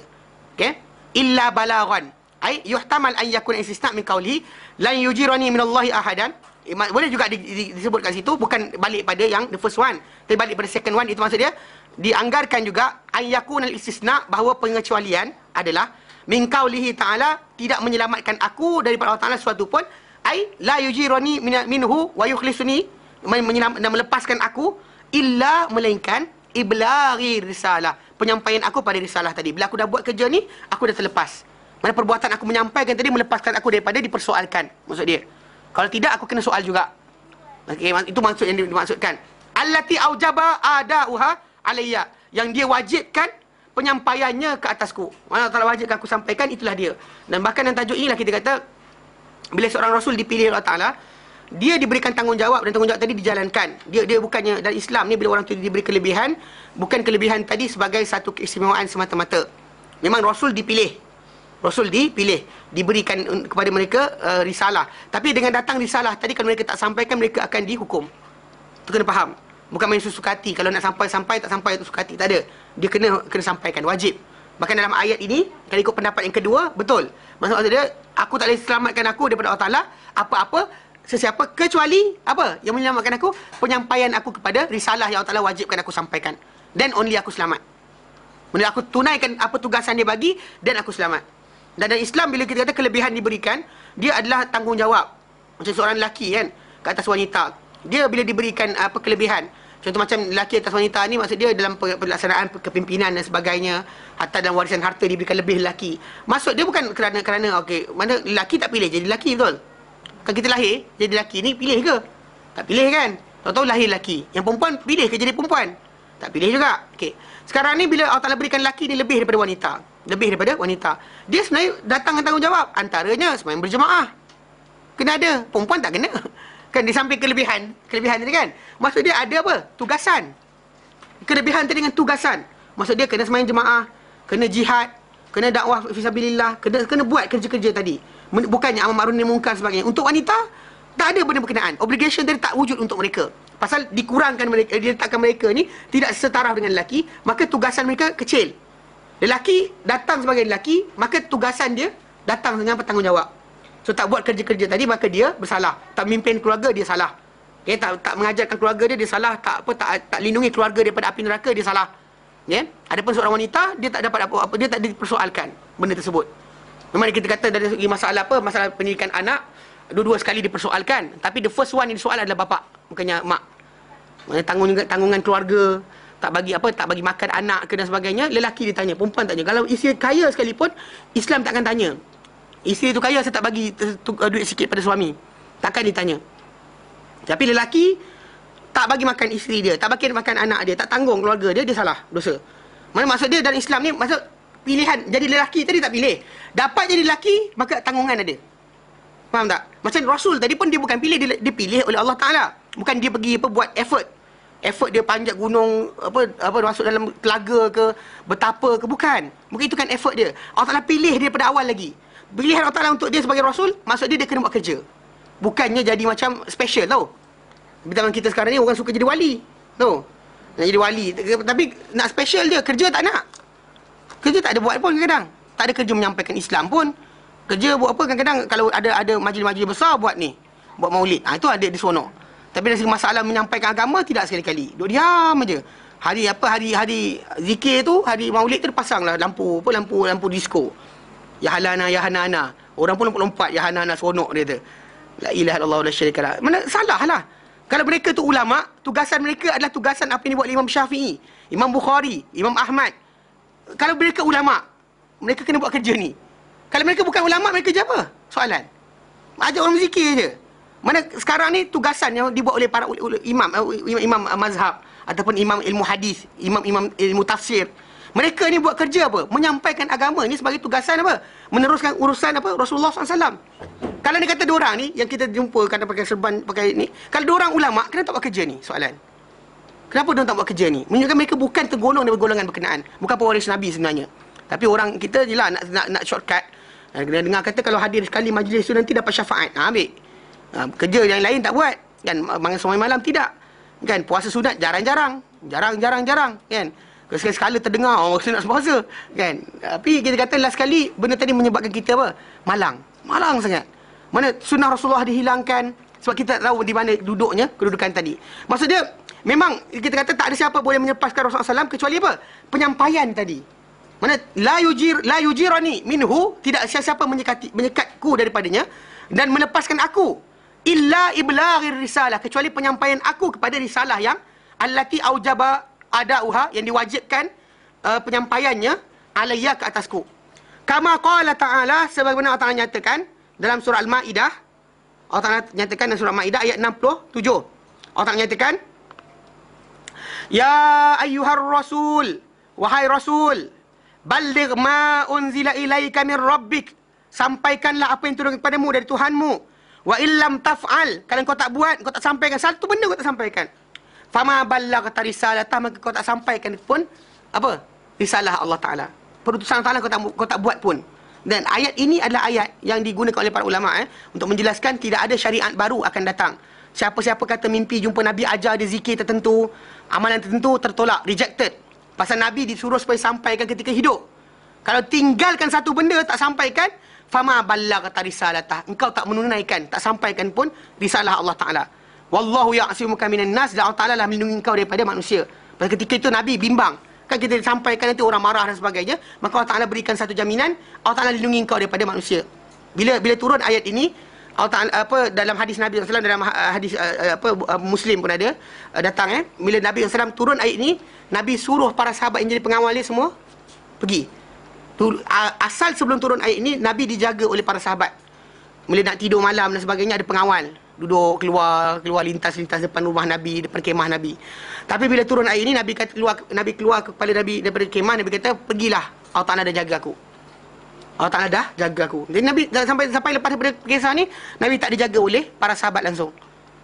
Okey? Illa balaghan, Ai yuhtamal an yakuna istisna min qawlihi lan yujirani minallahi ahadan. Boleh juga disebut kat situ, bukan balik pada yang the first one, tapi balik pada second one. Itu maksud dia, dianggarkan juga an yakunal istisna, bahawa pengecualian adalah min qawlihi ta'ala, tidak menyelamatkan aku daripada Allah Ta'ala sesuatu pun. Ai la yujirani minhu wa yukhlisuni, dan melepaskan aku, illa, melainkan iblaghi risalah, penyampaian aku pada risalah tadi. Bila aku dah buat kerja ni, aku dah terlepas. Mana perbuatan aku menyampaikan tadi melepaskan aku daripada dipersoalkan, maksud dia. Kalau tidak, aku kena soal juga. Okay, itu maksud yang dimaksudkan. Allati aujaba adauha alayya, yang dia wajibkan penyampaiannya ke atasku. Mana Allah wajibkan aku sampaikan, itulah dia. Dan bahkan dalam tajuk inilah kita kata, bila seorang Rasul dipilih oleh Allah Ta'ala, dia diberikan tanggungjawab, dan tanggungjawab tadi dijalankan. Dia bukannya, dan Islam ni bila orang tu diberi kelebihan, bukan kelebihan tadi sebagai satu keistimewaan semata-mata. Memang Rasul dipilih. Rasul diberikan kepada mereka risalah. Tapi dengan datang risalah tadi, kalau mereka tak sampaikan, mereka akan dihukum. Itu kena faham. Bukan main suka hati. Kalau nak sampai, tak sampai, itu suka hati. Tak ada. Dia kena sampaikan, wajib. Bahkan dalam ayat ini, kalau ikut pendapat yang kedua, betul. Maksud dia, aku tak boleh selamatkan aku daripada Allah Ta'ala, apa-apa, sesiapa, kecuali, apa yang menyelamatkan aku? Penyampaian aku kepada risalah yang Allah Ta'ala wajibkan aku sampaikan. Then only aku selamat. Bila aku tunaikan apa tugasan dia bagi, dan aku selamat. Dan dalam Islam, bila kita kata kelebihan diberikan, dia adalah tanggungjawab. Macam seorang lelaki kan, ke atas wanita. Dia bila diberikan apa kelebihan, contoh macam lelaki atas wanita ni, maksud dia dalam pelaksanaan kepimpinan dan sebagainya, atau dalam warisan harta diberikan lebih lelaki. Maksud dia bukan kerana okey, mana lelaki tak pilih jadi lelaki, betul? Kan kita lahir jadi lelaki ni, pilih ke? Tak pilih kan? Tahu-tahu lahir lelaki. Yang perempuan pilih ke jadi perempuan? Tak pilih juga. Okey. Sekarang ni bila Allah Ta'ala berikan lelaki ni lebih daripada wanita, dia sebenarnya datang dengan tanggungjawab. Antaranya sembahyang berjemaah, kena ada. Perempuan tak kena. Kan di samping kelebihan tadi kan, maksud dia ada apa? Tugasan. Kelebihan tadi dengan tugasan. Maksud dia kena sembahyang jemaah, kena jihad, kena dakwah fisabilillah, kena buat kerja-kerja tadi. Bukannya amar ma'ruf nahi munkar sebagainya. Untuk wanita tak ada benda berkenaan. Obligation tadi tak wujud untuk mereka. Pasal dikurangkan mereka, diletakkan mereka ni tidak setaraf dengan lelaki, maka tugasan mereka kecil. Lelaki datang sebagai lelaki, maka tugasan dia datang dengan bertanggungjawab. So tak buat kerja-kerja tadi, maka dia bersalah. Tak memimpin keluarga, dia salah. Okay? Tak mengajarkan keluarga dia salah. Tak lindungi keluarga daripada api neraka, dia salah. Yeah? Adapun seorang wanita, dia tak dapat apa-apa, dia tak dipersoalkan benda tersebut. Memang kita kata dari segi masalah apa, masalah pendidikan anak, dua-dua sekali dipersoalkan. Tapi the first one yang disoal adalah bapa, bukannya mak. Tanggungan keluarga, tak bagi makan anak ke dan sebagainya, lelaki ditanya, perempuan tanya. Kalau isteri kaya sekalipun, Islam takkan tanya. Isteri tu kaya, saya tak bagi duit sikit pada suami, takkan ditanya. Tapi lelaki tak bagi makan isteri dia, tak bagi makan anak dia, tak tanggung keluarga dia, dia salah, dosa. Mana maksud dia dalam Islam ni, maksud pilihan jadi lelaki tadi tak pilih. Dapat jadi lelaki, maka tanggungan ada. Faham tak? Macam Rasul tadi pun dia bukan pilih, dia pilih oleh Allah Ta'ala. Bukan dia pergi buat effort dia panjat gunung, masuk dalam telaga ke, betapa ke, bukan itu kan effort dia. Allah Ta'ala pilih dia daripada awal lagi. Pilihan Allah Ta'ala untuk dia sebagai Rasul, maksud dia kena buat kerja, bukannya jadi macam special, tau. Zaman kita sekarang ni orang suka jadi wali, tau. Nak jadi wali, tapi nak special dia, kerja tak nak. Kerja tak ada buat pun kadang-kadang. Tak ada kerja menyampaikan Islam pun. Kerja buat apa kadang-kadang, kalau ada majlis-majlis besar buat maulid, itu ada di sono. Tapi dari segi masalah menyampaikan agama, tidak sekali-kali. Duduk diam aja. Hari zikir tu, hari maulid tu pasanglah lampu disco. Ya halana, ya hanana. Orang pun lompat-lompat, ya hanana seronok dia tu. La ilaha illallah wa la syarika lah. Mana salah lah. Kalau mereka tu ulama, tugasan mereka adalah tugasan apa yang dibuat Imam Syafi'i, Imam Bukhari, Imam Ahmad. Kalau mereka ulama, mereka kena buat kerja ni. Kalau mereka bukan ulama, mereka kerja apa? Soalan. Ajak orang berzikir je. Mana sekarang ni tugasan yang dibuat oleh para imam mazhab ataupun imam ilmu hadis, imam ilmu tafsir. Mereka ni buat kerja apa? Menyampaikan agama ni sebagai tugasan apa? Meneruskan urusan apa? Rasulullah SAW. Kalau dia kata diorang ni yang kita jumpa kadang pakai serban, pakai ni, kalau diorang ulama, kenapa tak buat kerja ni? Soalan. Kenapa diorang tak buat kerja ni? Menunjukkan mereka bukan tergolong dari golongan berkenaan, bukan pewaris Nabi sebenarnya. Tapi orang kita je lah nak shortcut. Dengar kata kalau hadir sekali majlis tu nanti dapat syafaat. Ambil. Kerja yang lain tak buat. Kan bangun semai malam tidak. Kan puasa sunat jarang-jarang kan. Sekali-sekala terdengar kita nak puasa kan. Tapi kita kata last sekali benda tadi menyebabkan kita apa? Malang sangat. Mana sunnah Rasulullah dihilangkan sebab kita tak tahu di mana duduknya, kedudukan tadi. Maksudnya memang kita kata tak ada siapa boleh melepaskan Rasulullah SAW kecuali apa? Penyampaian tadi. Mana la yujirani minhu, tidak siapa menyekatku daripadanya dan melepaskan aku illa iblaghir risalah, kecuali penyampaian aku kepada risalah yang allati aujaba adauha, yang diwajibkan penyampaiannya alayya, ke atasku. Kama qala ta'ala, sebagaimana Allah Ta'ala nyatakan dalam surah Al-Maidah. Allah Ta'ala nyatakan dalam surah Al-Maidah ayat 67. Allah Ta'ala nyatakan, ya ayyuhar rasul, wahai rasul, balligh ma unzila ilaika min rabbik, sampaikanlah apa yang turun kepadamu dari Tuhanmu. Wa illam taf'al, kalau kau tak buat, kau tak sampaikan satu benda, kau tak sampaikan, fama ballaghta risalatah, maka kau tak sampaikan pun apa? Risalah Allah Ta'ala. Perutusan Allah Ta'ala kau tak buat pun. Dan ayat ini adalah ayat yang digunakan oleh para ulama untuk menjelaskan tidak ada syariat baru akan datang. Siapa-siapa kata mimpi jumpa Nabi ajar dia zikir tertentu, amalan tertentu, tertolak, rejected. Pasal Nabi disuruh supaya sampaikan ketika hidup. Kalau tinggalkan satu benda tak sampaikan, fama ballaghta risalatah, engkau tak menunaikan, tak sampaikan pun risalah Allah Ta'ala. Wallahu ya'simuka minan nas, dan Allah Ta'ala lah melindungi engkau daripada manusia. Pada ketika itu Nabi bimbang, kan kita sampaikan nanti orang marah dan sebagainya, maka Allah Ta'ala berikan satu jaminan, Allah Ta'ala lindungi engkau daripada manusia. Bila turun ayat ini, Allah Ta'ala, dalam hadis Nabi SAW, dalam hadis Muslim pun ada datang bila Nabi SAW turun ayat ini, Nabi suruh para sahabat yang jadi pengawal dia semua pergi. Asal sebelum turun ayat ini, Nabi dijaga oleh para sahabat. Bila nak tidur malam dan sebagainya, ada pengawal duduk keluar lintas depan rumah Nabi, depan kemah Nabi. Tapi bila turun ayat ini, Nabi keluar kepada Nabi daripada kemah, Nabi kata, pergilah, Allah Ta'ala dah jaga aku. Allah Ta'ala dah jaga aku. Jadi Nabi sampai lepas daripada kisah ni, Nabi tak dijaga oleh para sahabat langsung.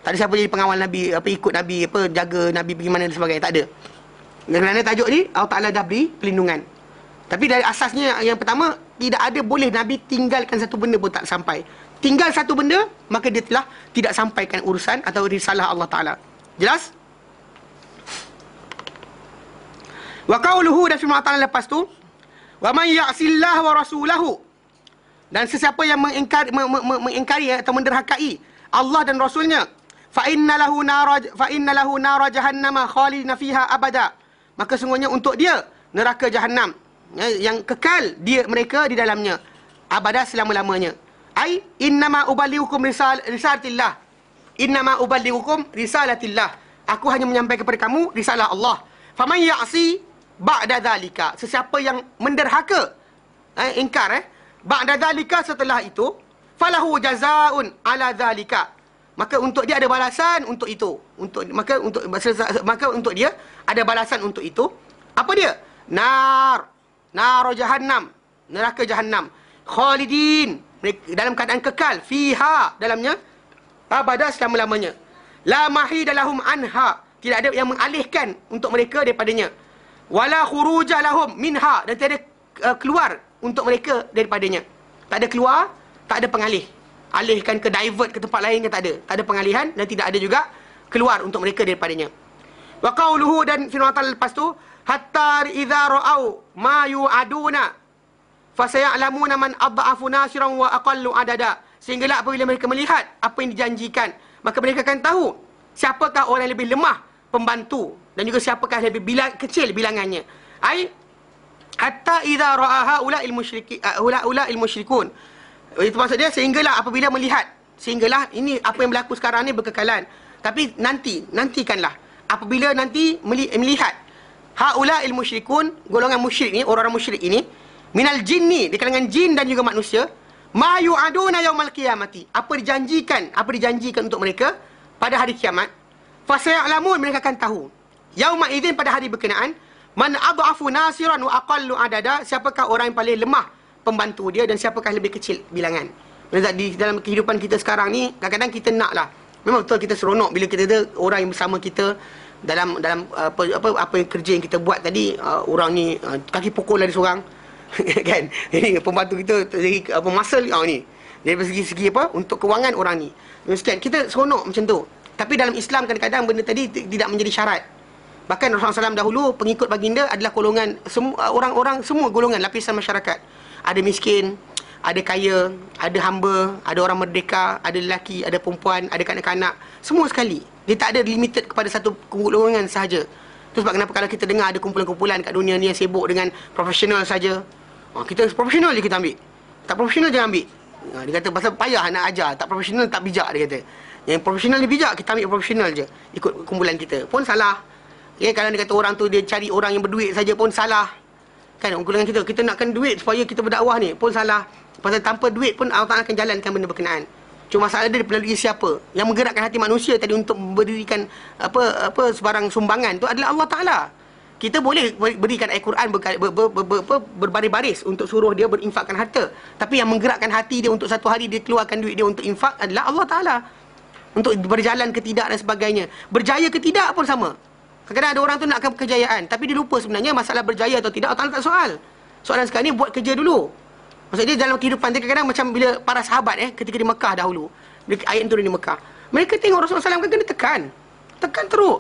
Tak ada siapa jadi pengawal Nabi, ikut Nabi, jaga Nabi pergi mana dan sebagainya, tak ada. Kerana tajuk ni, Allah Ta'ala dah beri pelindungan. Tapi dari asasnya yang pertama, tidak ada boleh Nabi tinggalkan satu benda pun tak sampai. Tinggal satu benda, maka dia telah tidak sampaikan urusan atau risalah Allah Ta'ala. Jelas? Wa qawluhu, dan firman Allah Ta'ala lepas tu, wa man ya'sillah wa rasulahu, dan sesiapa yang mengingkari atau menderhakai Allah dan Rasulnya, fa inna lahu nara jahannama khalidina fiha abada, maka sungguhnya untuk dia neraka Jahannam yang kekal mereka di dalamnya abada, selama-lamanya. Ai innama uballighukum risalatillah, innama uballighukum risalatillah, aku hanya menyampaikan kepada kamu risalah Allah. Faman ya'si ba'da dzalika, sesiapa yang menderhaka, ingkar ba'da dzalika, setelah itu, falahu jazaa'un ala dzalika, maka untuk dia ada balasan untuk itu. Maka untuk dia ada balasan untuk itu. Apa dia? Nar jahannam, neraka Jahannam, khalidin, dalam keadaan kekal, fiha, dalamnya, abada, selama-lamanya. La mahida lahum anha, tidak ada yang mengalihkan untuk mereka daripadanya. Wala khuruja lahum minha, dan tiada keluar untuk mereka daripadanya. Tak ada keluar, tak ada pengalih. Alihkan ke divert ke tempat lain, tak ada. Tak ada pengalihan, dan tidak ada juga keluar untuk mereka daripadanya. Wa qawluhu, dan firman Allah lepas tu, hatta idza ra'au ma yu'aduna fasaya'lamuna man adha'afu nasiran wa aqallu adada, sehinggalah apabila mereka melihat apa yang dijanjikan, maka mereka akan tahu siapakah orang yang lebih lemah pembantu, dan juga siapakah yang lebih kecil bilangannya. Ai hatta idza ra'aha ula'il musyrikun, itu maksud dia sehinggalah apabila melihat, sehinggalah ini apa yang berlaku sekarang ni berkekalan, tapi nantikanlah apabila nanti melihat haula'il musyrikun, golongan musyrik ni, orang-orang musyrik ini, minal jinni, di kalangan jin dan juga manusia, ma yu'aduna yaumal qiyamati, apa dijanjikan untuk mereka pada hari kiamat, fasaya'lamun, mereka akan tahu, yauma idzin, pada hari berkenaan, man adhafu nasiran wa aqallu adada, siapakah orang yang paling lemah pembantu dia dan siapakah lebih kecil bilangan. Di dalam kehidupan kita sekarang ni, kadang-kadang kita naklah, memang betul kita seronok bila kita ada orang yang bersama kita dalam apa yang kerja yang kita buat tadi, orang ni kaki pukul ada seorang kan, ini pembantu kita dari muscle ni, dari segi untuk kewangan orang ni sekian, kita seronok macam tu. Tapi dalam Islam kadang-kadang benda tadi tidak menjadi syarat. Bahkan Rasulullah SAW dahulu, pengikut baginda adalah golongan orang-orang, semua golongan lapisan masyarakat. Ada miskin, ada kaya, ada hamba, ada orang merdeka, ada lelaki, ada perempuan, ada kanak-kanak, semua sekali. Dia tak ada limited kepada satu golongan sahaja. Itu sebab kenapa kalau kita dengar ada kumpulan-kumpulan kat dunia ni yang sibuk dengan profesional saja. Kita profesional je kita ambil. Tak profesional jangan ambil. Dia kata pasal payah nak ajar, tak profesional tak bijak, dia kata. Yang profesional ni bijak, kita ambil profesional je. Ikut kumpulan kita. Pun salah. Ya, kalau dia kata orang tu dia cari orang yang berduit saja pun salah. Kan kumpulan kita nakkan duit supaya kita berdakwah ni pun salah. Pasal tanpa duit pun Allah Ta'ala akan jalankan benda berkenaan. Cuma masalah dia melalui siapa yang menggerakkan hati manusia tadi untuk berdirikan apa sebarang sumbangan tu adalah Allah Ta'ala. Kita boleh berikan ayat Quran berbaris-baris untuk suruh dia berinfakkan harta, tapi yang menggerakkan hati dia untuk satu hari dia keluarkan duit dia untuk infak adalah Allah Ta'ala. Untuk berjalan ke tidak dan sebagainya, berjaya ke tidak pun sama. Kadang-kadang ada orang tu nakkan kejayaan, tapi dia lupa sebenarnya masalah berjaya atau tidak Allah Ta'ala tak soal. Soalan sekarang ni buat kerja dulu. Maksudnya dalam kehidupan dia kadang-kadang macam bila para sahabat ketika di Mekah dahulu, ayat turun di Mekah, mereka tengok Rasulullah SAW kan kena tekan teruk.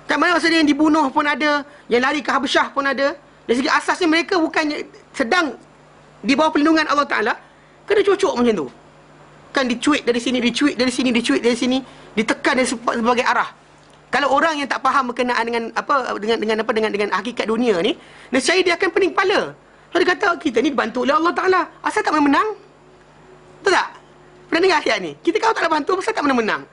Kat mana masa dia yang dibunuh pun ada, yang lari ke Habasyah pun ada. Dari segi asasnya mereka bukannya sedang di bawah perlindungan Allah Ta'ala, kena cocok macam tu. Kan dicuit dari sini, dicuit dari sini, dicuit dari sini, ditekan dari sebagai arah. Kalau orang yang tak faham berkenaan dengan hakikat dunia ni, nescaya dia akan pening kepala. So dia kata kita ni dibantu oleh Allah Ta'ala, asal tak menang? Betul tak? Pernah dengar ayat ni? Kita kalau tak ada bantu, asal tak menang?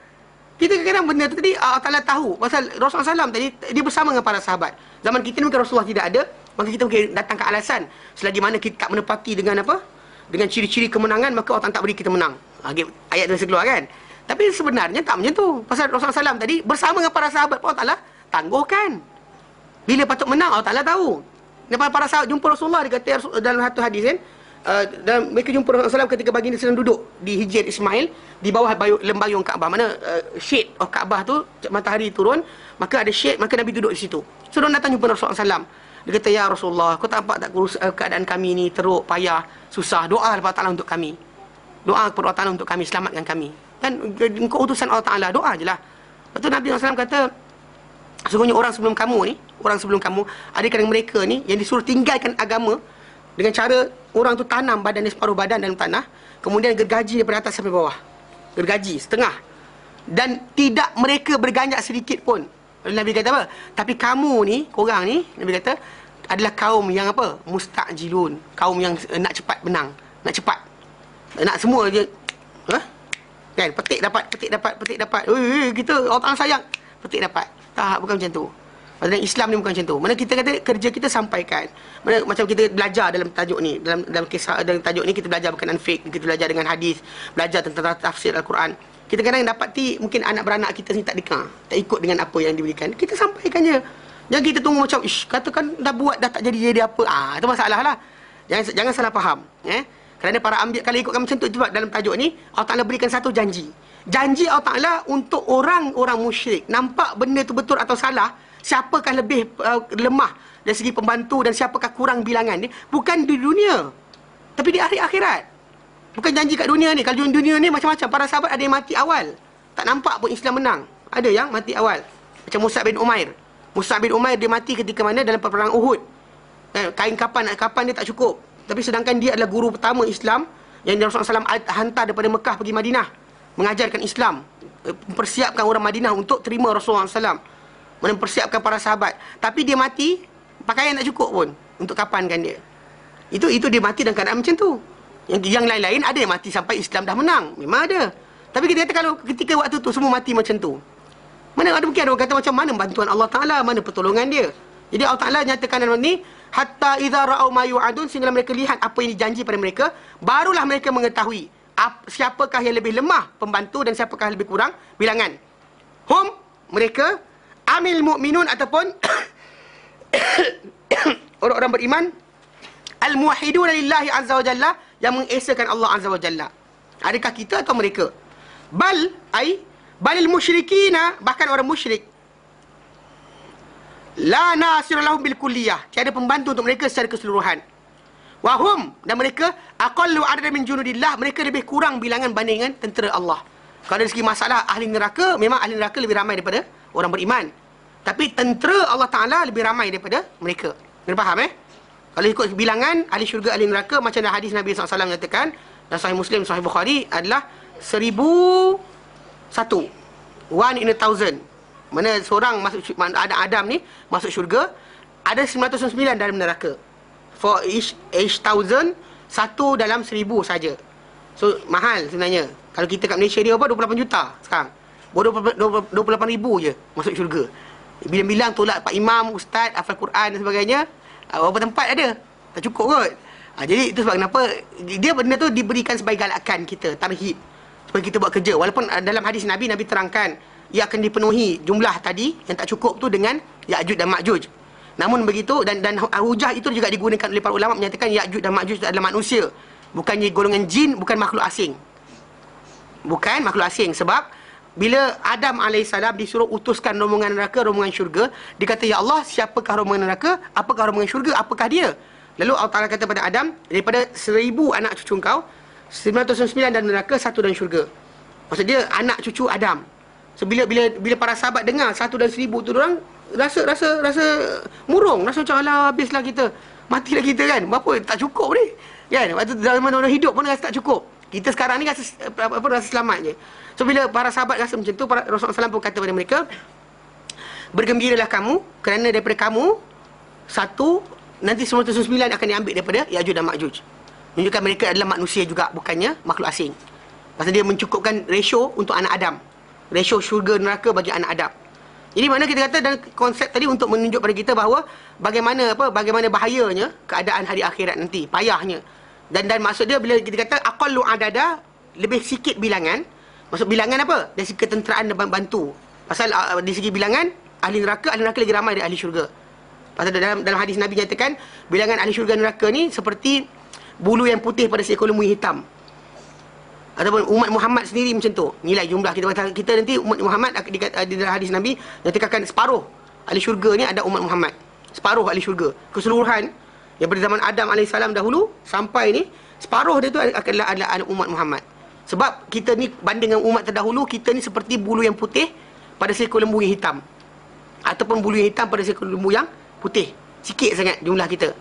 Kita kadang-kadang benda tu tadi Allah Ta'ala tahu. Pasal Rasulullah SAW tadi dia bersama dengan para sahabat. Zaman kita ni mungkin Rasulullah tidak ada, maka kita mungkin datang ke alasan. Selagi mana kita tak menepati dengan dengan ciri-ciri kemenangan, maka Allah tak beri kita menang. Ayat tu keluar kan? Tapi sebenarnya tak macam tu. Pasal Rasulullah SAW tadi bersama dengan para sahabat, Allah Ta'ala tangguhkan. Bila patut menang, Allah Ta'ala tahu. Dan para sahabat jumpa Rasulullah, dia kata dalam satu hadis kan, dan mereka jumpa Rasulullah SAW ketika baginda sedang duduk di Hijr Ismail di bawah lembayung Kaabah. Mana shade of Kaabah tu, matahari turun, maka ada shade, maka Nabi duduk di situ. So dia datang jumpa Rasulullah SAW. Dia kata, ya Rasulullah, kau tak nampak tak keadaan kami ni teruk, payah, susah. Doa kepada Allah Ta'ala untuk kami. Doa kepada Allah Ta'ala untuk kami, selamatkan kami. Kan engkau utusan Allah Ta'ala, doa je lah. Lepas tu Nabi SAW kata, sesungguhnya orang sebelum kamu, ada kadang mereka ni yang disuruh tinggalkan agama dengan cara orang tu tanam badan dia, separuh badan dalam tanah, kemudian gergaji daripada atas sampai bawah, gergaji setengah, dan tidak mereka berganjak sedikit pun. Nabi kata apa? Tapi kamu ni, korang ni, Nabi kata adalah kaum yang mustajilun, kaum yang nak cepat menang, nak cepat, nak semua je kan, petik dapat. Kita Allah Ta'ala sayang, petik dapat. Tak, bukan macam tu. Maksudnya Islam ni bukan macam tu. Mana kita kata kerja kita sampaikan. Mana macam kita belajar dalam tajuk ni, dalam kisah, dalam tajuk ni kita belajar berkenaan fiqh, kita belajar dengan hadis, belajar tentang tafsir Al-Quran. Kita kadang dapati mungkin anak beranak kita ni tak dengar, tak ikut dengan apa yang diberikan. Kita sampaikan je. Jangan kita tunggu macam katakan dah buat dah tak jadi apa. Itu masalah lah. Jangan salah faham. Kerana para ambil kalau ikutkan macam tu, sebab dalam tajuk ni Allah Ta'ala berikan satu janji. Janji Allah Ta'ala untuk orang-orang musyrik. Nampak benda tu betul atau salah, siapakah lebih lemah dari segi pembantu dan siapakah kurang bilangan ni, bukan di dunia tapi di akhirat. Bukan janji kat dunia ni. Kalau dunia ni macam-macam. Para sahabat ada yang mati awal, tak nampak pun Islam menang. Ada yang mati awal, macam Mus'ab bin Umair. Mus'ab bin Umair dia mati ketika mana? Dalam perang Uhud. Kain kapan dia tak cukup, tapi sedangkan dia adalah guru pertama Islam yang Rasulullah SAW hantar daripada Mekah pergi Madinah mengajarkan Islam, mempersiapkan orang Madinah untuk terima Rasulullah SAW, mempersiapkan para sahabat. Tapi dia mati, pakaian tak cukup pun untuk kapankan dia. Itu dia mati dalam keadaan macam tu. Yang lain-lain ada yang mati sampai Islam dah menang, memang ada. Tapi kita kata kalau ketika waktu tu semua mati macam tu, mana ada mungkin ada orang kata macam mana bantuan Allah Ta'ala, mana pertolongan dia. Jadi Allah Ta'ala nyatakan dalam ni, hatta idza ra'au ma yu'adun, sehingga mereka lihat apa yang dijanji pada mereka, barulah mereka mengetahui siapakah yang lebih lemah pembantu dan siapakah yang lebih kurang bilangan. Hum, mereka, amil mu'minun ataupun orang-orang beriman, al-muwahhidun lillahi azza wa jalla, yang mengesakan Allah azza wa jalla. Adakah kita atau mereka? Balil musyrikina, bahkan orang musyrik, la nasir lahum bil kulliyah, tiada pembantu untuk mereka secara keseluruhan. Wahum, dan mereka aqallu adada min junudillah, mereka lebih kurang bilangan bandingan tentera Allah. Kalau dari segi masalah ahli neraka, memang ahli neraka lebih ramai daripada orang beriman. Tapi tentera Allah Ta'ala lebih ramai daripada mereka. Kena faham Kalau ikut bilangan ahli syurga, ahli neraka, macam dalam hadis Nabi SAW menyatakan, dan Sahih Muslim, Sahih Bukhari, adalah 1001. 1 in a thousand. Mana seorang masuk, Adam ni masuk syurga, ada 909 dalam neraka. For each thousand, satu dalam 1000 saja. So mahal sebenarnya. Kalau kita kat Malaysia ni 28 juta sekarang. Baru 28 ribu je masuk syurga. Bilang-bilang tolak Pak Imam, Ustaz, hafal Quran dan sebagainya, berapa tempat ada? Tak cukup kot. Jadi itu sebab kenapa dia benda tu diberikan sebagai galakan kita, tarhib, supaya kita buat kerja. Walaupun dalam hadis Nabi terangkan ia akan dipenuhi jumlah tadi yang tak cukup tu dengan Ya'juj dan Ma'juj. Namun begitu, dan hujah itu juga digunakan oleh para ulama menyatakan Ya'juj dan Ma'juj itu adalah manusia, bukannya golongan jin, bukan makhluk asing. Bukan makhluk asing. Sebab bila Adam AS disuruh utuskan rombongan neraka, rombongan syurga, dia kata, ya Allah, siapakah rombongan neraka, apakah rombongan syurga, apakah dia? Lalu Allah Ta'ala kata pada Adam, daripada 1000 anak cucu kau, 909 dalam neraka, 1 dalam syurga. Maksud dia anak cucu Adam. So bila para sahabat dengar 1 dan 1000 tu, orang rasa murung, rasa macam, alah, habislah kita, matilah kita kan, berapa tak cukup ni kan. Waktu dalam orang hidup pun rasa tak cukup. Kita sekarang ni rasa selamat je. So bila para sahabat rasa macam tu, Rasulullah SAW pun kata kepada mereka, bergembiralah kamu, kerana daripada kamu satu, nanti 909 akan diambil daripada Ya'juj dan Ma'juj. Menunjukkan mereka adalah manusia juga, bukannya makhluk asing. Pasal dia mencukupkan ratio untuk anak Adam, ratio syurga neraka bagi anak Adam. Jadi mana kita kata, dan konsep tadi untuk menunjuk pada kita bahawa bagaimana bahayanya keadaan hari akhirat nanti, payahnya. Dan maksud dia bila kita kata aqallu adada, lebih sikit bilangan. Maksud bilangan apa? Dari segi ketenteraan dan bantu. Pasal dari segi bilangan, ahli neraka lagi ramai dari ahli syurga. Pasal dalam hadis Nabi nyatakan, bilangan ahli syurga neraka ni seperti bulu yang putih pada seekor lembu hitam. Ataupun umat Muhammad sendiri macam tu. Nilai jumlah kita nanti umat Muhammad di dalam hadis Nabi nyatakan separuh ahli syurga ni ada umat Muhammad. Separuh ahli syurga. Keseluruhan yang pada zaman Adam AS dahulu sampai ni, separuh dia tu adalah umat Muhammad. Sebab kita ni banding dengan umat terdahulu, kita ni seperti bulu yang putih pada seekor lembu yang hitam, ataupun bulu yang hitam pada seekor lembu yang putih. Sikit sangat jumlah kita.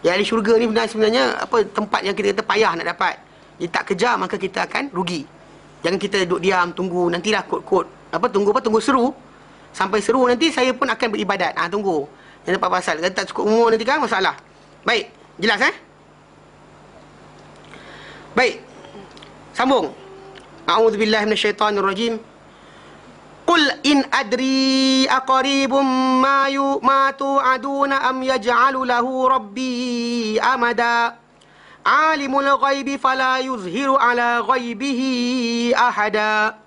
Yang ahli syurga ni sebenarnya tempat yang kita kata payah nak dapat. Dia tak kejar, maka kita akan rugi. Jangan kita duduk diam, tunggu, nantilah kot-kot. Tunggu seru. Sampai seru nanti saya pun akan beribadat. Tunggu. Yang dapat pasal. Kalau tak cukup umur nanti kan masalah. Baik, jelas Baik. Sambung. A'udzubillahi minasyaitonirrajim. Qul in adri aqaribum ma tu'aduna am yaj'alu lahu rabbi amada. Alimul ghaibi fala yuzhiru ala ghaibihi ahada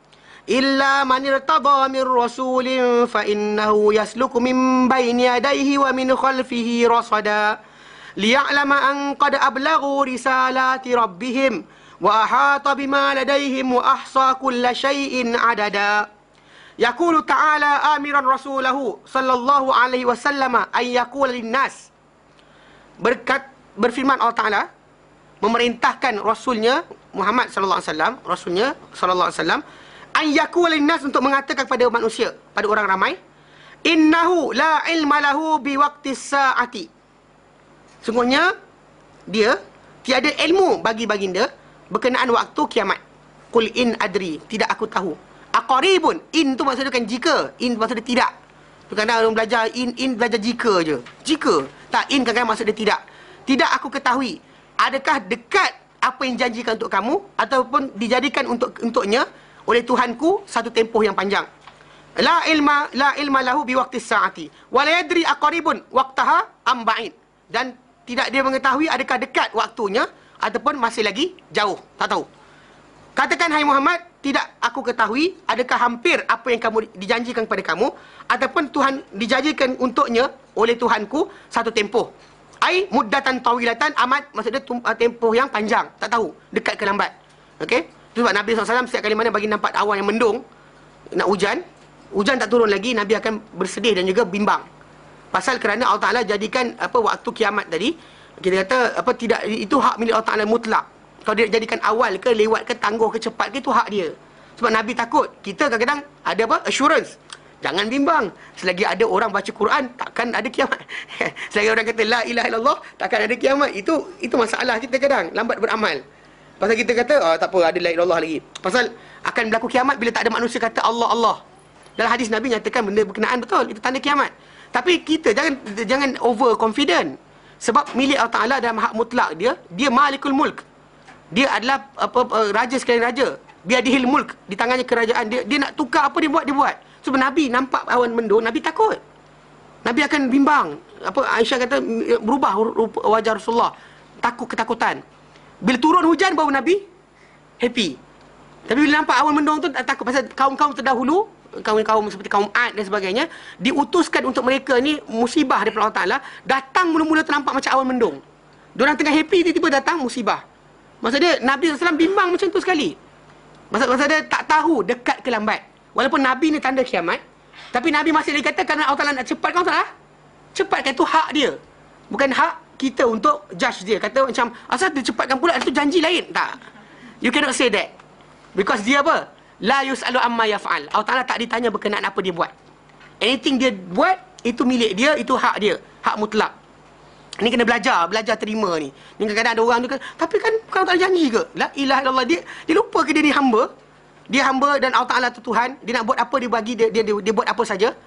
illa man irtada min rasulin fa innahu yasluku min baini yadayhi wa min khalfihi rasada liya'lama an qad ablaghu risalati rabbihim wa ahata bima ladayhim wa ahsa kulla shay'in adada. Yaqulu ta'ala amiran rasulahu sallallahu alaihi wasallam an yaqula linnas. Berfirman Allah Ta'ala memerintahkan Rasulnya Muhammad sallallahu alaihi wasallam, Rasulnya sallallahu alaihi wasallam, an yaqula linnas, untuk mengatakan kepada manusia, pada orang ramai, innahu la ilma lahu biwaqtis saati. Sungguhnya dia tiada ilmu bagi baginda berkenaan waktu kiamat. Qul in adri, tidak aku tahu. Aqaribun, in tu maksudnya kan jika, in maksudnya tidak. Kadang-kadang orang belajar in belajar jika je. Jika. Tak, in kadang-kadang maksud dia tidak. Tidak aku ketahui. Adakah dekat apa yang janjikan untuk kamu, ataupun dijadikan untuknya oleh Tuhanku satu tempoh yang panjang. La ilma lahu biwaqtis saati wa la yadri aqaribun waqtaha am ba'id. Dan tidak dia mengetahui adakah dekat waktunya ataupun masih lagi jauh, tak tahu. Katakan, hai Muhammad, tidak aku ketahui adakah hampir apa yang kamu dijanjikan kepada kamu, ataupun Tuhan dijanjikan untuknya oleh Tuhanku satu tempoh. Ai muddatan tawilatan, amat maksudnya tempoh yang panjang, tak tahu dekat ke lambat. Okey, itu sebab Nabi SAW setiap kali mana bagi nampak awan yang mendung nak hujan tak turun lagi, Nabi akan bersedih dan juga bimbang. Pasal kerana Allah Taala jadikan waktu kiamat tadi, kita kata tidak, itu hak milik Allah Taala mutlak. Kalau dia jadikan awal ke, lewat ke, tangguh ke, cepat ke, itu hak dia. Sebab Nabi takut kita kadang-kadang ada assurance, Jangan bimbang. Selagi ada orang baca Quran, takkan ada kiamat. Selagi orang kata la ilaha illallah, takkan ada kiamat. Itu masalah kita kadang lambat beramal. Pasal kita kata tak apa, ada la ilaha illallah lagi. Pasal akan berlaku kiamat bila tak ada manusia kata Allah Allah. Dalam hadis Nabi nyatakan benda berkenaan betul, itu tanda kiamat. Tapi kita jangan over confident. Sebab milik Allah Taala dalam hak mutlak dia malikul mulk. Dia adalah raja sekalian raja. Biadihil mulk, di tangannya kerajaan. Dia nak tukar apa dia buat. Sebab Nabi nampak awan mendung, Nabi takut. Nabi akan bimbang. Aisyah kata berubah wajah Rasulullah. Ketakutan. Bila turun hujan baru Nabi happy. Tapi bila nampak awan mendung tu takut. Pasal kaum-kaum terdahulu, kaum-kaum seperti kaum Ad dan sebagainya, diutuskan untuk mereka ni musibah daripada Allah Ta'ala. Datang mula-mula ternampak macam awan mendung. Diorang tengah happy, tiba-tiba datang musibah. Maksudnya Nabi SAW bimbang macam tu sekali. Maksud dia tak tahu dekat ke lambat. Walaupun Nabi ni tanda kiamat, tapi Nabi masih lagi kata kerana Allah Ta'ala nak cepatkan, Allah Ta'ala cepatkan, itu hak dia. Bukan hak kita untuk judge dia. Kata macam, asal dia cepatkan pula, itu janji lain. Tak. You cannot say that. Because dia apa? La yus'alu amma yaf'al. Allah Ta'ala tak ditanya berkenaan apa dia buat. Anything dia buat, itu milik dia, itu hak dia. Hak mutlak. Ni kena belajar terima ni. Ni kadang-kadang ada orang tu kata, tapi kan bukan Allah janji ke? La ilaha illallah. Dia lupa ke dia ni hamba? Dia hamba dan Allah Ta'ala tu Tuhan. Dia nak buat apa, dia bagi, dia buat apa saja.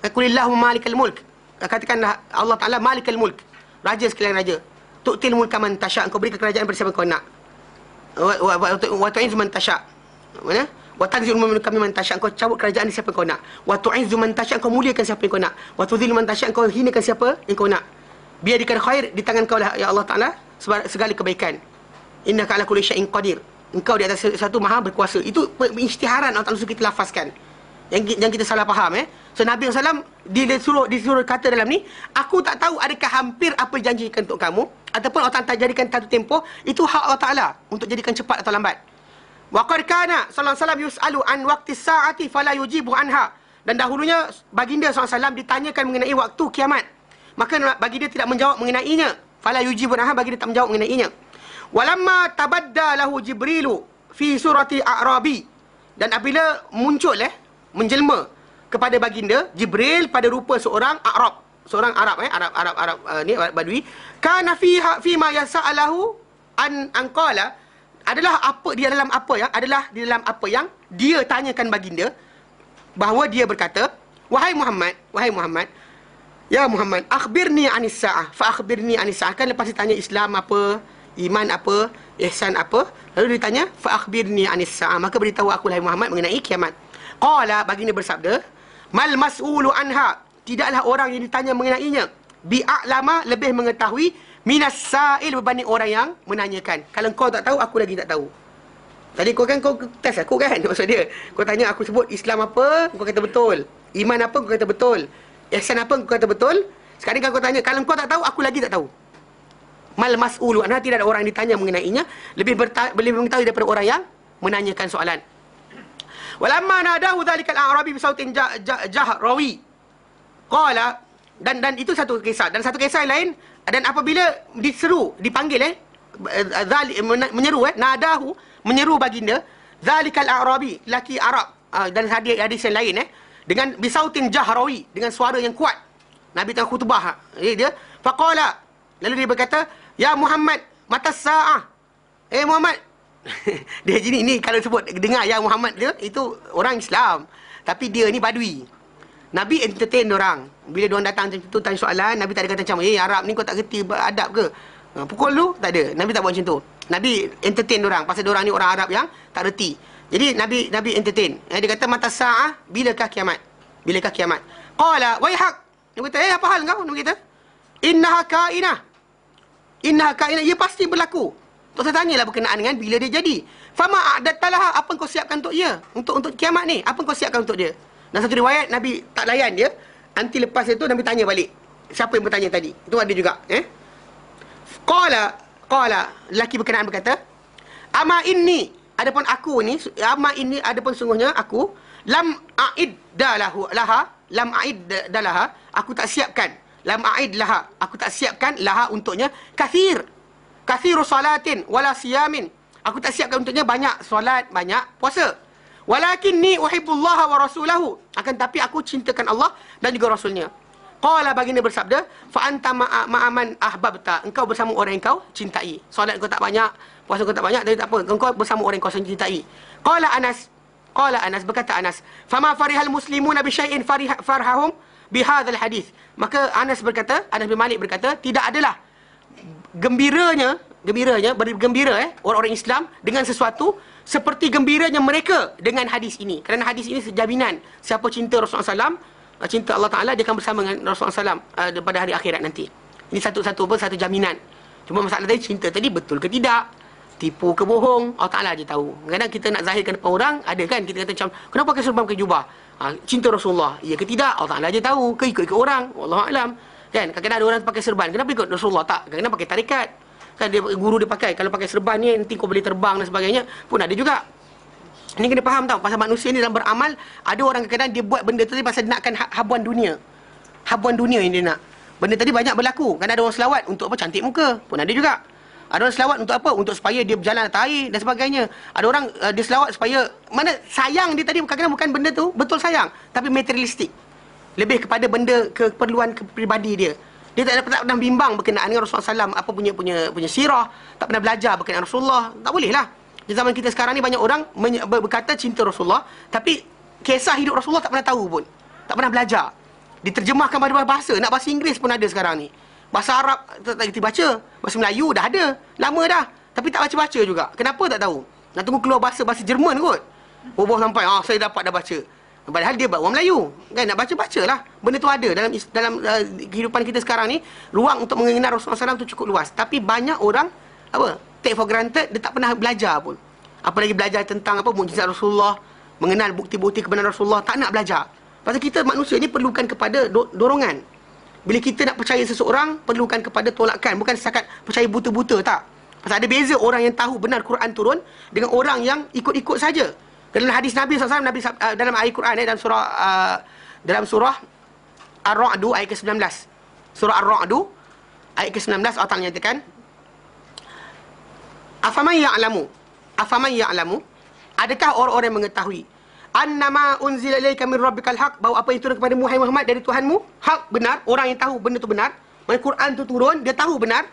Qulillahu malikal mulk. Katakanlah Allah Ta'ala malikal mulk. Raja sekalian raja. Tu'til mulka man tasya'. Engkau berikan kerajaan pada siapa kau nak. Wa tu'izzu man tasya'. Mana? Wa tanzi'ul mulka mimman tasya'. Engkau cabut kerajaan di siapa kau nak. Wa tu'izzu man tasya'. Engkau muliakan siapa yang kau nak. Wa tudhillu man tasya'. Engkau hinakan siapa yang kau nak. Biadikal khair, di tangan kau lah ya Allah Ta'ala segala kebaikan. Innaka ala kulli syai'in qadir. Engkau di atas satu maha berkuasa. Itu isytiharan Allah Ta'ala suruh kita lafazkan. Yang kita salah faham. So Nabi SAW disuruh kata dalam ni, aku tak tahu adakah hampir apa janjikan untuk kamu, ataupun Allah Ta'ala jadikan satu tempoh. Itu hak Allah Ta'ala untuk jadikan cepat atau lambat. Wa qad kana sallallahu alaihi wasallam yus'alu an waqti sa'ati fala yujibu anha. Dan dahulunya baginda SAW ditanyakan mengenai waktu kiamat, maka baginda tidak menjawab mengenainya. Fala yujibu anha, baginda tak menjawab mengenainya. Walamma tabadda lahu Jibrilu fi surati A'rabi. Dan apabila muncul menjelma kepada baginda Jibril pada rupa seorang Arab, seorang Arab Arab ni Badui, kana fiha fima yasa'alahu an anqala, adalah apa dia dalam apa yang adalah di dalam apa yang dia tanyakan baginda, bahawa dia berkata, wahai Muhammad, ya Muhammad, akhbirni anis sa'ah, fa akhbirni anis sa'ah. Kan lepas ditanya Islam apa, iman apa, ihsan apa, lalu ditanya fa akhbirni anis sa'ah, maka beritahu aku wahai Muhammad mengenai kiamat. Qala, baginda bersabda, mal mas'ulu anha, tidaklah orang yang ditanya mengenainya bi'a'lama, lebih mengetahui, minas sa'il, berbanding orang yang menanyakan. Kalau kau tak tahu, aku lagi tak tahu. Tadi kau test aku kan, maksud dia kau tanya aku sebut Islam apa, kau kata betul. Iman apa, kau kata betul. Ihsan apa, kau kata betul. Sekarang kau tanya, kalau kau tak tahu, aku lagi tak tahu. Mal mas'ulu anha, tidak ada orang yang ditanya mengenainya lebih mengetahui daripada orang yang menanyakan soalan. Walamma nadahu dhalikal a'rabi bisautin jahrawi. Qala, dan itu satu kisah. Dan satu kisah lain, dan apabila diseru, dipanggil menyeru, nadahu, menyeru baginda, dhalikal a'rabi, laki Arab, dan hadis yang lain dengan bisautin jahrawi, dengan suara yang kuat. Nabi tengah khutbah, dia faqala, lalu dia berkata, ya Muhammad, mata sa'ah. Muhammad. Dia ni kalau sebut dengar ya Muhammad, dia itu orang Islam, tapi dia ni Badui. Nabi entertain orang. Bila diorang datang macam tu tanya soalan, Nabi tak ada kata macam, Arab ni kau tak kerti adab ke? Pukul lu, tak ada. Nabi tak buat macam tu. Nabi entertain orang pasal diorang ni orang Arab yang tak reti. Jadi Nabi entertain. Dia kata mata sa'ah, bilakah kiamat? Bilakah kiamat? Qala waihak. Dia kata, apa hal kau? Nabi kata, innaha ka'inah. Innaha ka'inah, ia pasti berlaku. Tok saya tanyalah berkenaan dengan bila dia jadi. Fama a'dattalaha, apa kau siapkan untuk ia? Untuk kiamat ni, apa kau siapkan untuk dia? Dan satu riwayat Nabi tak layan dia. Nanti lepas itu Nabi tanya balik, siapa yang bertanya tadi? Itu ada juga. Qala, lelaki berkenaan berkata, ama inni, adapun aku ni, ama inni, adapun sungguhnya aku, lam a'id laha, aku tak siapkan. Lam a'id laha, aku tak siapkan laha untuknya kathiru salatin wala siyamin, aku tak siapkan untuknya banyak solat, banyak puasa. Walakinni uhibbullaha wa rasulahu. Akan tapi aku cintakan Allah dan juga Rasulnya. Qala, baginda bersabda, fa anta ma'aman ahbabta. Engkau bersama orang yang kau cintai. Solat kau tak banyak, puasa kau tak banyak, tapi tak apa. Engkau bersama orang yang kau cintai. Qala Anas, berkata Anas, fama farihal muslimuna bi syai'in farhahum bihadzal hadis. Maka Anas bin Malik berkata, tidak adalah gembiranya bergembira orang-orang Islam dengan sesuatu seperti gembiranya mereka dengan hadis ini. Kerana hadis ini jaminan siapa cinta Rasulullah SAW, cinta Allah Ta'ala, dia akan bersama dengan Rasulullah SAW pada hari akhirat nanti. Ini satu jaminan. Cuma masalah tadi, cinta tadi betul ke tidak, tipu ke bohong, Allah Ta'ala je tahu. Kadang kita nak zahirkan depan orang, ada kan kita kata macam, kenapa pakai serban, pakai jubah? Cinta Rasulullah, ya ke tidak, Allah Ta'ala je tahu. Ke ikut orang, Wallahualam. Kan kadang-kadang ada orang pakai serban, kenapa ikut Rasulullah? Tak, kadang-kadang pakai tarikat. Kan dia, guru dia pakai, kalau pakai serban ni nanti kau boleh terbang dan sebagainya, pun ada juga. Ini kena faham tau, pasal manusia ni dalam beramal, ada orang kadang-kadang dia buat benda tu pasal nakkan habuan dunia. Habuan dunia yang dia nak. Benda tadi banyak berlaku. Kan ada orang selawat untuk apa? Cantik muka. Pun ada juga. Ada orang selawat untuk apa? Untuk supaya dia berjalan atas air dan sebagainya. Ada orang dia selawat supaya, mana sayang dia tadi kadang-kadang bukan benda tu betul sayang, tapi materialistik. Lebih kepada benda keperluan peribadi dia. Dia tak pernah bimbang berkenaan dengan Rasulullah SAW, apa punya sirah, tak pernah belajar berkenaan Rasulullah. Tak boleh lah. Di zaman kita sekarang ni banyak orang berkata cinta Rasulullah, tapi kisah hidup Rasulullah tak pernah tahu pun. Tak pernah belajar. Diterjemahkan pada bahasa, nak bahasa Inggeris pun ada sekarang ni. Bahasa Arab tak kita baca, bahasa Melayu dah ada, lama dah, tapi tak baca-baca juga. Kenapa tak tahu? Nak tunggu keluar bahasa Jerman kot. Boboh sampai, saya dapat dah baca. Padahal dia orang Melayu, kan nak baca-baca lah. Benda tu ada dalam kehidupan kita sekarang ni. Ruang untuk mengenal Rasulullah SAW tu cukup luas. Tapi banyak orang take for granted, dia tak pernah belajar pun. Apalagi belajar tentang mukjizat Rasulullah, mengenal bukti-bukti kebenaran Rasulullah, tak nak belajar. Pasal kita manusia ni perlukan kepada dorongan. Bila kita nak percaya seseorang, perlukan kepada tolakan, bukan setakat percaya buta-buta, tak. Pasal ada beza orang yang tahu benar Quran turun dengan orang yang ikut-ikut saja. Dalam hadis Nabi SAW, dalam ayat Quran dalam surah Ar-Ra'du ayat ke-19. Surah Ar-Ra'du ayat ke-19, Allah Ta'ala nyatakan, Afaman ya'lamu, adakah orang-orang yang mengetahui, annama unzila ilaika min rabbikal haq, bahawa apa yang turun kepada Muhammad dari Tuhanmu hak, benar. Orang yang tahu benda tu benar, mana Quran tu turun, dia tahu benar.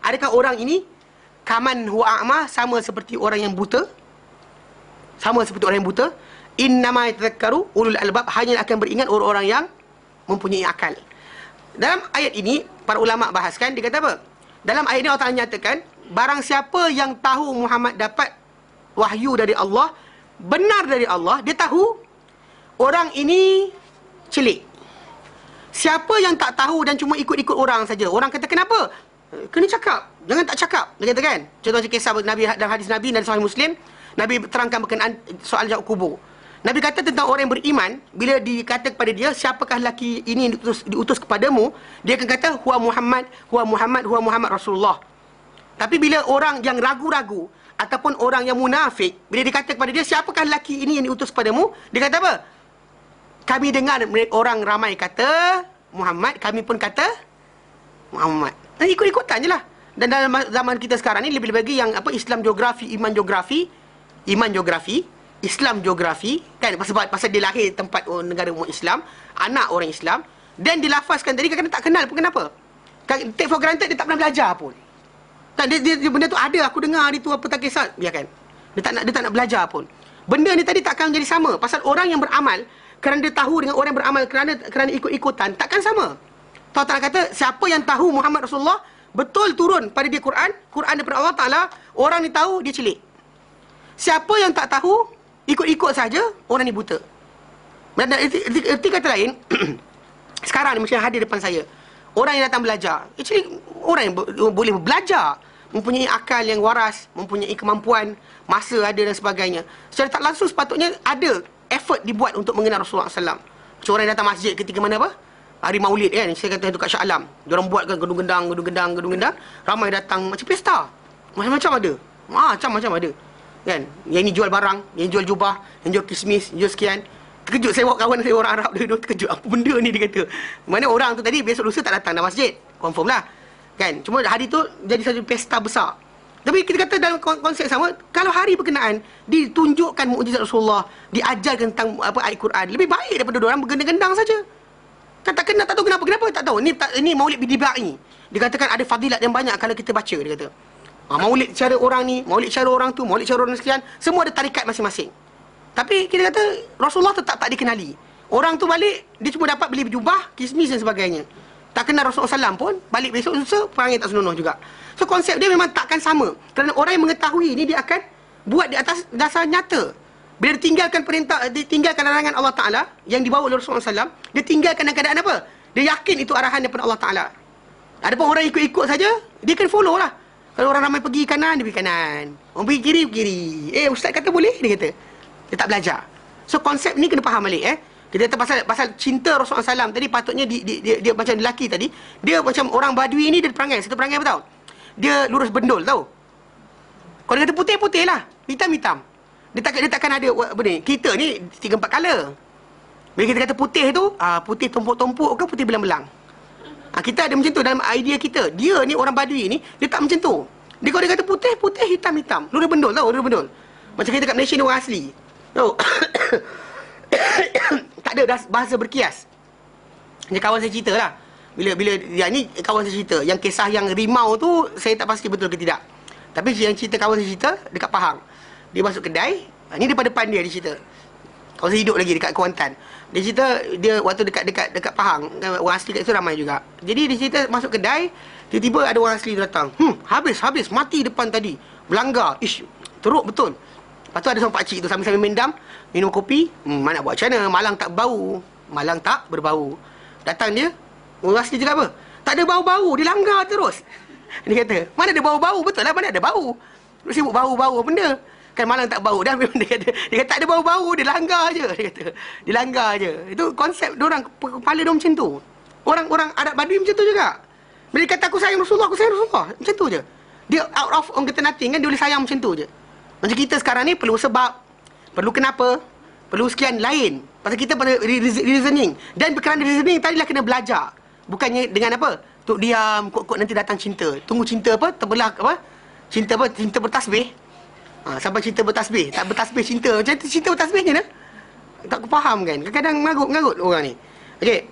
Adakah orang ini kaman huwa a'ma, sama seperti orang yang buta? Sama seperti orang yang buta. Innama yatadhakkaru ulul albab, hanya akan beringat orang-orang yang mempunyai akal. Dalam ayat ini para ulama bahaskan, dia kata apa? Dalam ayat ini Allah Ta'ala nyatakan, barang siapa yang tahu Muhammad dapat wahyu dari Allah, benar dari Allah, dia tahu orang ini celik. Siapa yang tak tahu dan cuma ikut-ikut orang saja, orang kata kenapa? Kena cakap, jangan tak cakap, dia kata kan. Contoh macam kisah Nabi dalam hadis Nabi Sahih Muslim, Nabi terangkan berkenaan soal jawab kubur. Nabi kata tentang orang yang beriman, bila dikata kepada dia, siapakah lelaki ini yang diutus kepadamu, dia akan kata huwa Muhammad Rasulullah. Tapi bila orang yang ragu-ragu ataupun orang yang munafik, bila dikata kepada dia, siapakah lelaki ini yang diutus kepadamu, dia kata apa? Kami dengar orang ramai kata Muhammad, kami pun kata Muhammad. Ikut-ikutan je lah. Dan dalam zaman kita sekarang ni, lebih-lebih lagi yang Islam geografi, iman geografi, Islam geografi, kan, pasal dia lahir tempat negara umat Islam, anak orang Islam, dan dilafazkan tadi kadang-kadang tak kenal pun. Kenapa? Take for granted, dia tak pernah belajar pun. Kan, dia benda tu ada, aku dengar hari tu apa tak kisah, biarkan. Dia tak nak belajar pun. Benda ni tadi takkan jadi sama. Pasal orang yang beramal kerana dia tahu dengan orang yang beramal kerana ikut-ikutan, takkan sama. Allah Ta'ala kata, siapa yang tahu Muhammad Rasulullah betul turun pada dia Quran daripada Allah Ta'ala, orang ni tahu dia celik. Siapa yang tak tahu, ikut-ikut saja, orang ni buta. Dan erti kata lain, sekarang ni macam hadir depan saya, orang yang datang belajar, actually orang yang boleh belajar, mempunyai akal yang waras, mempunyai kemampuan, masa ada dan sebagainya. Secara tak langsung sepatutnya ada effort dibuat untuk mengenal Rasulullah SAW. Macam orang yang datang masjid ketika mana hari Maulid kan, saya kata tu kat Shah Alam, diorang buat kan gedung-gendang, ramai datang macam pesta. Macam-macam ada. Macam-macam ada. Kan? Yang ni jual barang, yang jual jubah, yang jual kismis, yang jual sekian. Terkejut saya bawa kawan saya orang Arab, dia terkejut, apa benda ni, dia kata. Mana orang tu tadi besok lusa tak datang dah masjid. Confirm lah. Kan? Cuma hari tu jadi satu pesta besar. Tapi kita kata dalam konsep sama, kalau hari berkenaan ditunjukkan mukjizat Rasulullah, diajarkan tentang apa ayat Quran, lebih baik daripada orang bergendang-gendang saja. Kan tak kenal, tak tahu kenapa tak tahu. Ini Maulid Bidibai. Dikatakan ada fadilat yang banyak kalau kita baca, dia kata. Maulid cara orang ni, Maulid cara orang tu, Maulid cara orang sekian, semua ada tarikat masing-masing. Tapi kita kata Rasulullah tetap tak dikenali. Orang tu balik, dia cuma dapat beli jubah, kismis dan sebagainya. Tak kenal Rasulullah SAW pun, balik besok lusa, perangai tak senonoh juga. So konsep dia memang takkan sama. Kerana orang yang mengetahui ni, dia akan buat di atas dasar nyata. Bila ditinggalkan perintah, ditinggalkan larangan Allah Ta'ala yang dibawa oleh Rasulullah SAW, dia tinggalkan dalam keadaan apa? Dia yakin itu arahan daripada Allah Ta'ala. Adapun orang ikut-ikut saja, dia kan follow lah. Kalau orang ramai pergi kanan, dia pergi kanan. Orang pergi kiri, kiri. Ustaz kata boleh, dia kata. Dia tak belajar. So konsep ni kena faham balik Kita kata pasal cinta Rasulullah SAW tadi, patutnya dia macam lelaki tadi, dia macam orang Badui ni, dia perangai. Satu perangai apa tahu? Dia lurus bendul tahu. Kalau dia kata putih-putih lah, hitam-hitam. Dia takkan ada apa ni. Kita ni 3-4 color. Bila kita kata putih tu, putih tumpuk-tumpuk ke putih belang-belang. Kita ada macam tu dalam idea kita. Dia ni orang Badui ni, dia tak macam tu. Kalau dia kata putih-putih, hitam-hitam. Lurus bendul tahu, lurus bendul. Macam kita kat Malaysia ni orang asli. Tahu? Tak ada bahasa berkias. Ini kawan saya cerita lah. Bila yang ni kawan saya cerita, yang kisah yang rimau tu saya tak pasti betul ke tidak. Tapi yang cerita kawan saya cerita dekat Pahang. Dia masuk kedai, ni depan dia cerita. Kawan saya hidup lagi dekat Kuantan. Dia cerita dia waktu dekat Pahang, orang asli kat situ ramai juga. Jadi dia cerita masuk kedai, tiba-tiba ada orang asli datang. Habis mati depan tadi. Belanggar. Teruk betul. Lepas tu ada seorang pakcik tu sambil-sambil mendam, minum kopi. Mana nak buat macam mana? Malang tak bau. Malang tak berbau. Datang dia, orang asli cakap apa? Tak ada bau-bau, dia langgar terus. Dia kata, mana ada bau-bau? Betul lah, mana ada bau? Lu sibuk bau-bau apa benda? Kan malang tak bau dah. Dia kata tak ada bau-bau, dia langgar je. Dia kata, dia langgar je. Itu konsep diorang, kepala diorang macam tu. Orang Arab Badui macam tu juga. Bila dia kata aku sayang Rasulullah, macam tu je. Dia out of, orang kata nothing kan, dia boleh sayang macam tu je. Macam kita sekarang ni perlu sebab, perlu kenapa, perlu sekian lain. Pasal kita pada reasoning. Dan kerana reasoning tadilah kena belajar. Bukannya dengan apa? Tuk diam, kok nanti datang cinta. Tunggu cinta apa? Terbelah apa? Cinta apa? Cinta bertasbih. Sampai cinta bertasbih. Tak bertasbih cinta. Macam tu cinta bertasbih je lah. Tak faham kan? Kadang-kadang mengarut orang ni. Okey.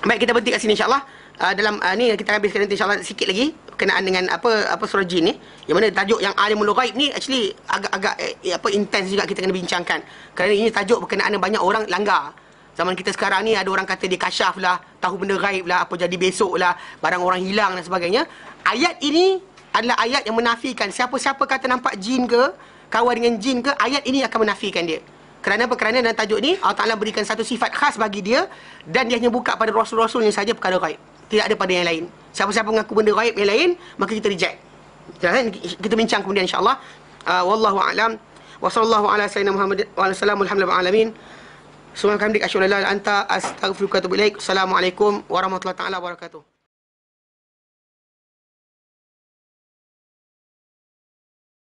Baik, kita berhenti kat sini insyaAllah. Dalam ni kita habiskan nanti insyaAllah sikit lagi berkenaan dengan apa surah jin ni, yang mana tajuk yang alimul ghaib ni actually agak intens juga kita kena bincangkan, kerana ini tajuk berkenaan banyak orang langgar. Zaman kita sekarang ni ada orang kata dia kasyaf lah, tahu benda ghaib lah, apa jadi besok lah, barang orang hilang dan sebagainya. Ayat ini adalah ayat yang menafikan siapa-siapa kata nampak jin ke, kawan dengan jin ke, ayat ini akan menafikan dia. Kerana apa? Kerana dalam tajuk ni Allah Ta'ala berikan satu sifat khas bagi dia, dan dia hanya buka pada rasul-rasul yang saja perkara ghaib, tidak ada pada yang lain. Siapa-siapa mengaku benda ghaib yang lain, maka kita reject. Kita bincang kemudian insyaAllah. Wallahu a'lam. Wa sallallahu ala sayyidina Muhammad wa ala salamul hamdulillah alamin. Subhanaka hamdika asyhadu an la ilaha illa anta astaghfiruka wa atubu ilaik. Assalamualaikum warahmatullahi taala wabarakatuh.